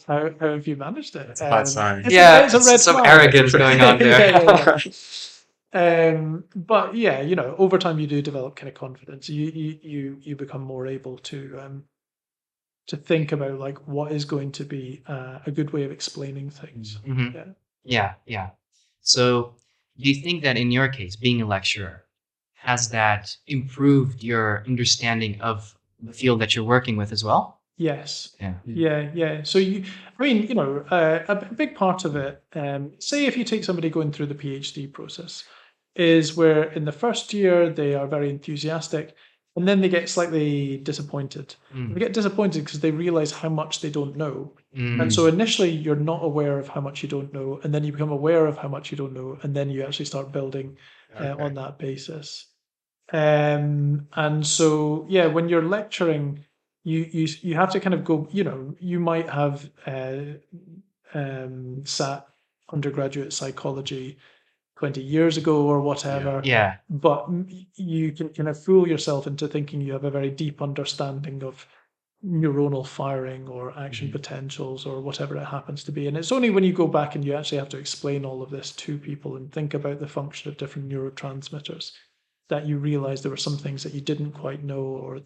how have you managed it?
It's a bad sign.
It's a red
some
flag.
arrogance going on there.
But yeah, over time you do develop kind of confidence. You become more able to to think about like what is going to be a good way of explaining things.
Mhm.
Yeah.
Yeah. So, do you think that in your case, being a lecturer, has that improved your understanding of the field that you're working with as well?
Yes.
Yeah.
Yeah. So I mean, a big part of it, say if you take somebody going through the PhD process, is where in the first year they are very enthusiastic, and then they get slightly disappointed. They get disappointed because they realize how much they don't know. And so initially you're not aware of how much you don't know, and then you become aware of how much you don't know, and then you actually start building
Okay.
on that basis. And so, yeah, when you're lecturing, you have to kind of go, you might have sat undergraduate psychology 20 years ago or whatever,
Yeah.
but you can kind of fool yourself into thinking you have a very deep understanding of neuronal firing or action
Mhm.
potentials or whatever it happens to be. And it's only when you go back and you actually have to explain all of this to people and think about the function of different neurotransmitters that you realize there were some things that you didn't quite know, or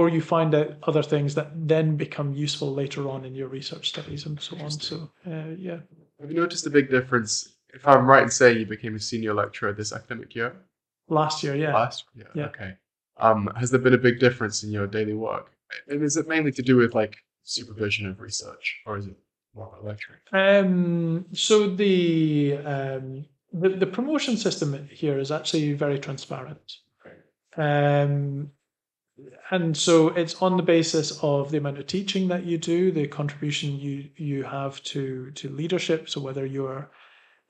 you find out other things that then become useful later on in your research studies and so on. So yeah.
Have you noticed a big difference? If I'm right in saying you became a senior lecturer this academic year?
Last year, yeah.
Last? Yeah.
Yeah.
Okay. Has there been a big difference in your daily work? And is it mainly to do with like supervision of research, or is it more about lecturing?
So the promotion system here is actually very transparent. Um, and so it's on the basis of the amount of teaching that you do, the contribution you have to leadership. So whether you're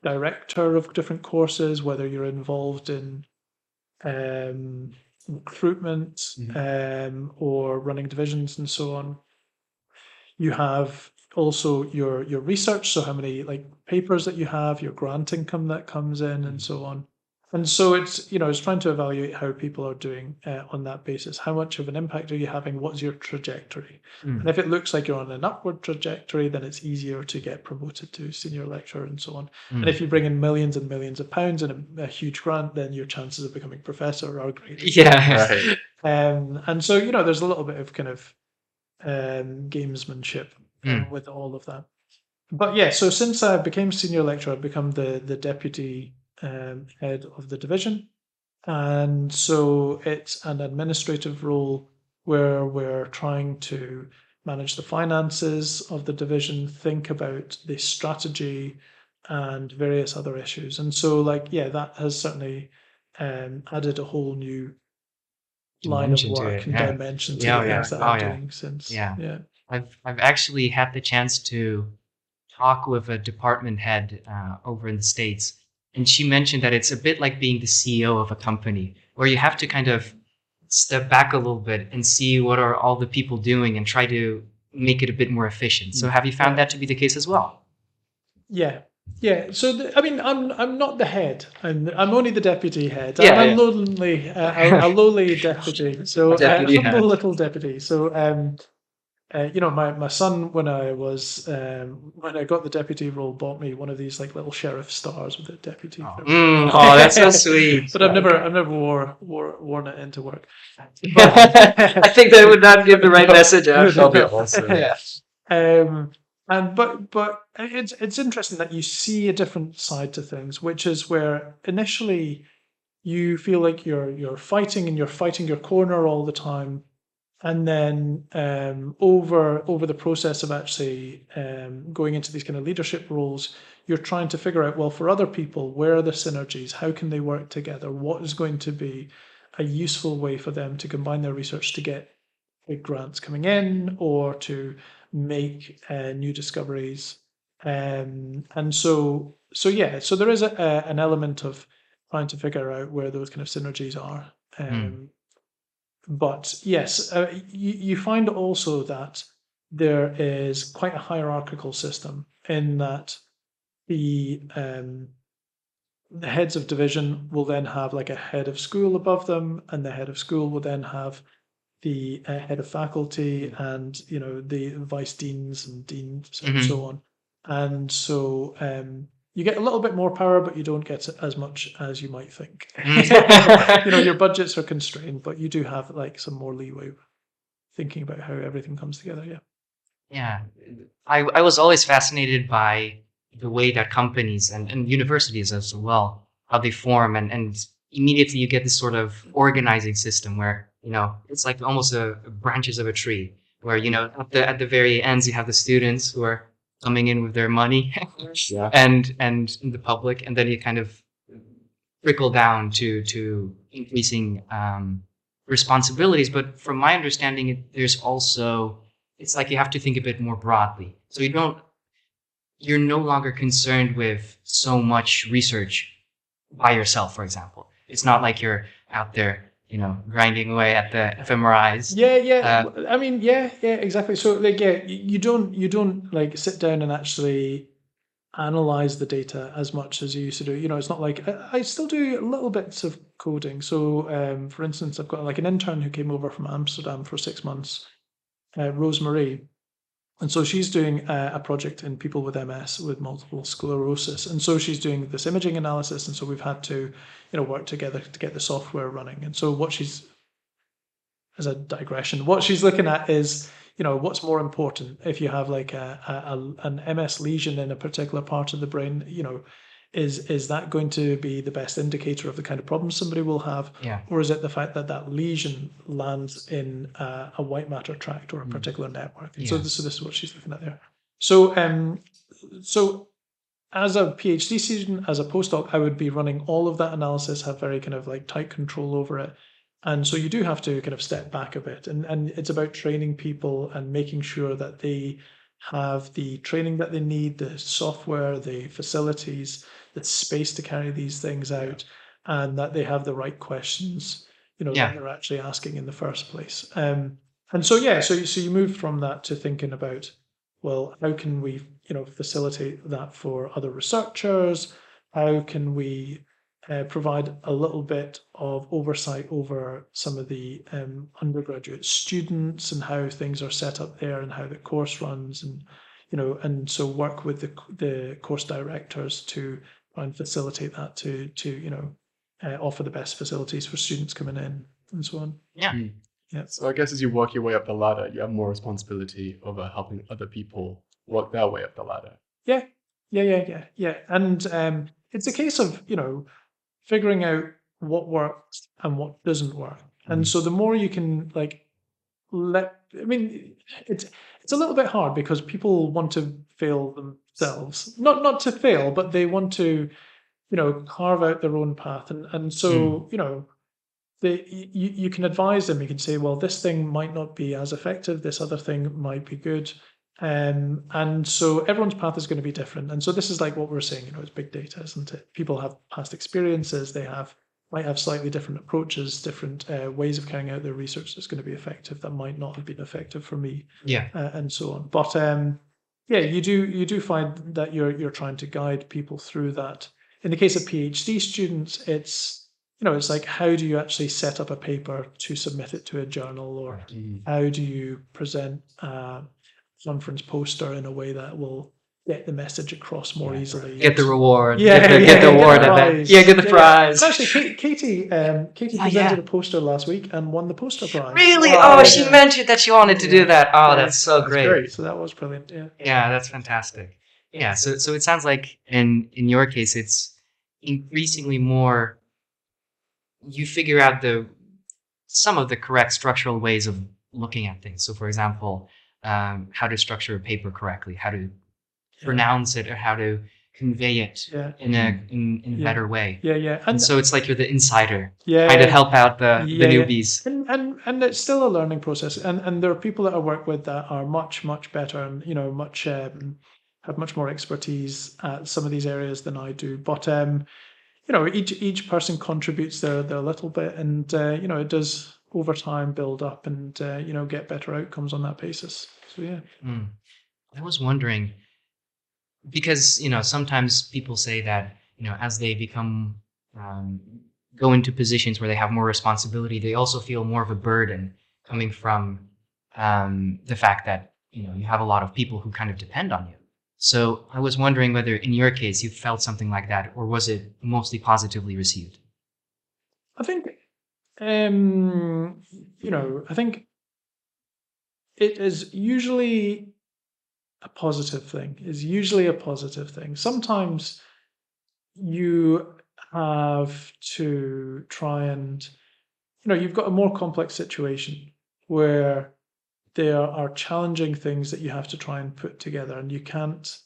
director of different courses, whether you're involved in recruitment, or running divisions and so on. You have also your research, so how many like papers that you have, your grant income that comes in, and so on. And so it's trying to evaluate how people are doing on that basis. How much of an impact are you having? What's your trajectory? And if it looks like you're on an upward trajectory, then it's easier to get promoted to senior lecturer and so on. And if you bring in millions and millions of pounds and a huge grant, then your chances of becoming professor are great.
Yeah.
Right.
And so there's a little bit of kind of gamesmanship with all of that. But yeah, so since I became senior lecturer, I've become the deputy head of the division. And so it's an administrative role where we're trying to manage the finances of the division, think about the strategy and various other issues. And so that has certainly added a whole new line of
Dimension to
work
it,
and
yeah.
dimension to
Yeah,
the
yeah.
things that
Oh,
I'm
yeah.
doing since.
Yeah.
Yeah.
I've actually had the chance to talk with a department head over in the States, and she mentioned that it's a bit like being the CEO of a company, where you have to kind of step back a little bit and see what are all the people doing and try to make it a bit more efficient. So have you found that to be the case as well?
Yeah. Yeah. So I mean, I'm not the head. I'm only the deputy head.
Yeah,
I'm
yeah.
a lowly deputy. So
Deputy
humble
head.
little deputy. So my son when I was when I got the deputy role bought me one of these like little sheriff stars with a deputy.
Oh, that's so sweet.
But I've never worn it into work.
I think that would not give the right message out.
That'll be awesome.
Yeah.
But it's interesting that you see a different side to things, which is where initially you feel like you're fighting and you're fighting your corner all the time, and then over the process of actually going into these kind of leadership roles, you're trying to figure out, well, for other people, where are the synergies? How can they work together? What is going to be a useful way for them to combine their research to get big grants coming in or to make new discoveries? And so there is an element of trying to figure out where those kind of synergies are. But yes, you find also that there is quite a hierarchical system in that the heads of division will then have like a head of school above them, and the head of school will then have the head of faculty and the vice deans and deans and so on. And so you get a little bit more power, but you don't get as much as you might think. Your budgets are constrained, but you do have like some more leeway. thinking about how everything comes together. Yeah.
Yeah, I was always fascinated by the way that companies and universities as well, how they form, and immediately you get this sort of organizing system where, it's like almost branches of a tree where, at the very ends you have the students who are coming in with their money
Yeah.
and the public, and then you kind of trickle down to increasing responsibilities. But from my understanding, there's also, it's like you have to think a bit more broadly. So you're no longer concerned with so much research by yourself, for example. It's not like you're out there, grinding away at the fMRIs.
Yeah. I mean, yeah, exactly. So like, yeah, you don't like sit down and actually analyze the data as much as you used to do. It's not like I still do little bits of coding. So, for instance, I've got like an intern who came over from Amsterdam for 6 months, Rosemarie. And so she's doing a project in people with MS, with multiple sclerosis. And so she's doing this imaging analysis. And so we've had to, work together to get the software running. And so as a digression, what she's looking at is, what's more important if you have like an MS lesion in a particular part of the brain, is that going to be the best indicator of the kind of problems somebody will have?
Yeah.
Or is it the fact that that lesion lands in a white matter tract or a particular network? And so
Yes.
this is what she's looking at there. So as a PhD student, as a postdoc, I would be running all of that analysis, have very kind of like tight control over it. And so you do have to kind of step back a bit. And it's about training people and making sure that they have the training that they need, the software, the facilities, the space to carry these things out, and that they have the right questions,
Yeah.
that they're actually asking in the first place. And so, so you move from that to thinking about, well, how can we, facilitate that for other researchers? How can we provide a little bit of oversight over some of the undergraduate students and how things are set up there and how the course runs, and and so work with the course directors to try and facilitate that to offer the best facilities for students coming in and so on.
Yeah.
Yeah.
So I guess as you work your way up the ladder, you have more responsibility over helping other people work their way up the ladder.
Yeah. And it's a case of, figuring out what works and what doesn't work. And so the more you can like it's a little bit hard because people want to fail themselves. Not to fail, but they want to, carve out their own path. And so, you can advise them, you can say, well, this thing might not be as effective, this other thing might be good. And so everyone's path is going to be different. And so this is like what we're saying, it's big data, isn't it? People have past experiences, they might have slightly different approaches, different ways of carrying out their research that's going to be effective that might not have been effective for me, and so on. But you do find that you're trying to guide people through that. In the case of PhD students, it's it's like, how do you actually set up a paper to submit it to a journal, or how do you present a conference poster in a way that will get the message across more easily?
Get the reward.
Get
the award. Get the prize.
And actually, Katie presented a poster last week and won the poster prize.
Really?
Wow.
She mentioned that she wanted to do that. Oh, that's so great.
So that was brilliant. Yeah.
Yeah, that's fantastic. Yeah. So it sounds like in your case, it's increasingly more. You figure out some of the correct structural ways of looking at things. So, for example, how to structure a paper correctly, how to pronounce it, or how to convey it in a better way. And so it's like you're the insider, trying to help out the newbies.
And it's still a learning process. And there are people that I work with that are much, much better and have much more expertise at some of these areas than I do. But each person contributes their little bit, and it does over time build up and get better outcomes on that basis. So yeah.
I was wondering, because sometimes people say that as they become go into positions where they have more responsibility, they also feel more of a burden coming from the fact that you have a lot of people who kind of depend on you. So I was wondering whether in your case you felt something like that, or was it mostly positively received?
I think I think it is usually a positive thing. Sometimes you have to try and, you've got a more complex situation where there are challenging things that you have to try and put together, and you can't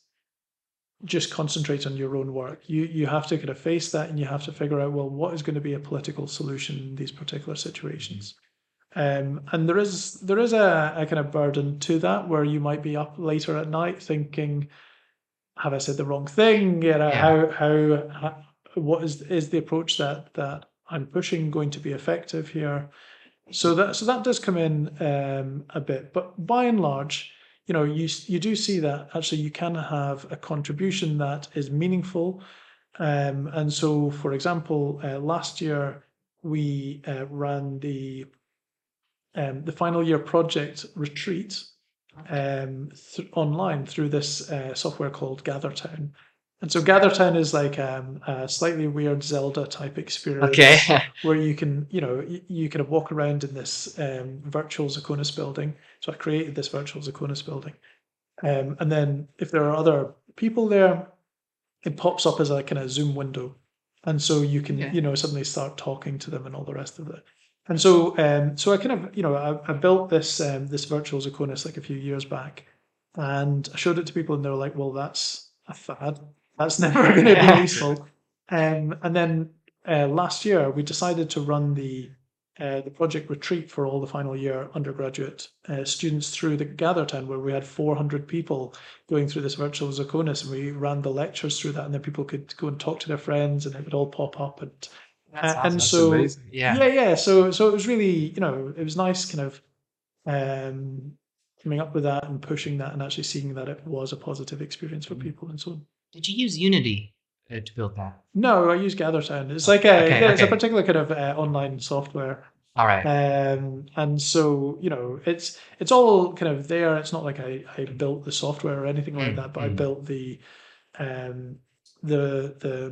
just concentrate on your own work. You have to kind of face that, and you have to figure out, well, what is going to be a political solution in these particular situations. And there is a kind of burden to that, where you might be up later at night thinking, have I said the wrong thing? How what is the approach that I'm pushing going to be effective here? So that does come in a bit, but by and large, you do see that actually you can have a contribution that is meaningful. And so, for example, last year we ran the final year project retreat online through this software called GatherTown. And so GatherTown is like a slightly weird Zelda type experience.
Okay.
Where you can, you kind of walk around in this virtual Zakonis building. So I created this virtual Zakonis building. And then if there are other people there, it pops up as a kind of Zoom window. And so you can, suddenly start talking to them and all the rest of it. And so, I kind of, I built this this virtual Zakonis like a few years back, and I showed it to people, and they were like, "Well, that's a fad. That's never going to be useful." And then last year, we decided to run the project retreat for all the final year undergraduate students through the GatherTown, where we had 400 people going through this virtual Zakonis, and we ran the lectures through that, and then people could go and talk to their friends, and it would all pop up. And
That's awesome.
and
That's
so
amazing.
yeah. So it was really, it was nice kind of coming up with that and pushing that and actually seeing that it was a positive experience for people and so on.
Did you use Unity to build that?
No, I use GatherTown. It's like it's a particular kind of online software.
All right.
And so, it's all kind of there. It's not like I built the software or anything like that, but I built the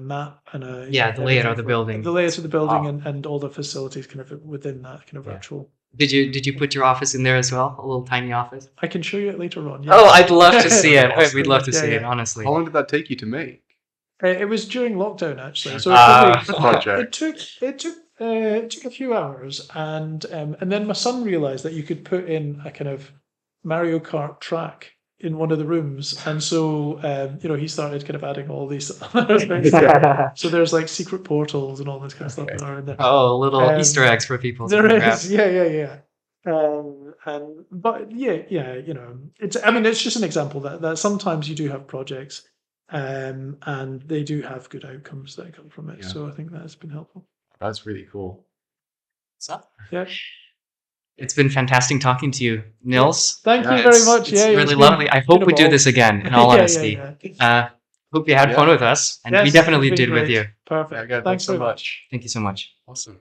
map and
the layout of the building.
The layout of the building and all the facilities kind of within that kind of virtual.
Did you put your office in there as well? A little tiny office?
I can show you it later on.
Oh, I'd love to see it. We'd love to see it, honestly.
How long did that take you to make?
It was during lockdown actually, so
Project.
it took a few hours, and then my son realized that you could put in a kind of Mario Kart track in one of the rooms, and so he started kind of adding all these other things. So there's like secret portals and all this kind of stuff that are in there.
Oh, little Easter eggs for people.
There is, yeah. But it's just an example that sometimes you do have projects, and they do have good outcomes that come from it.
Yeah.
So I think that's been helpful.
That's really cool.
So,
Yeah.
it's been fantastic talking to you, Nils.
Thank you very much.
It's really lovely. I hope we do this again, in all honesty. Hope you had fun with us, and we definitely
it's been
did with
great.
you.
Perfect.
Again,
Thanks
so
very
much.
Thank you so much.
Awesome.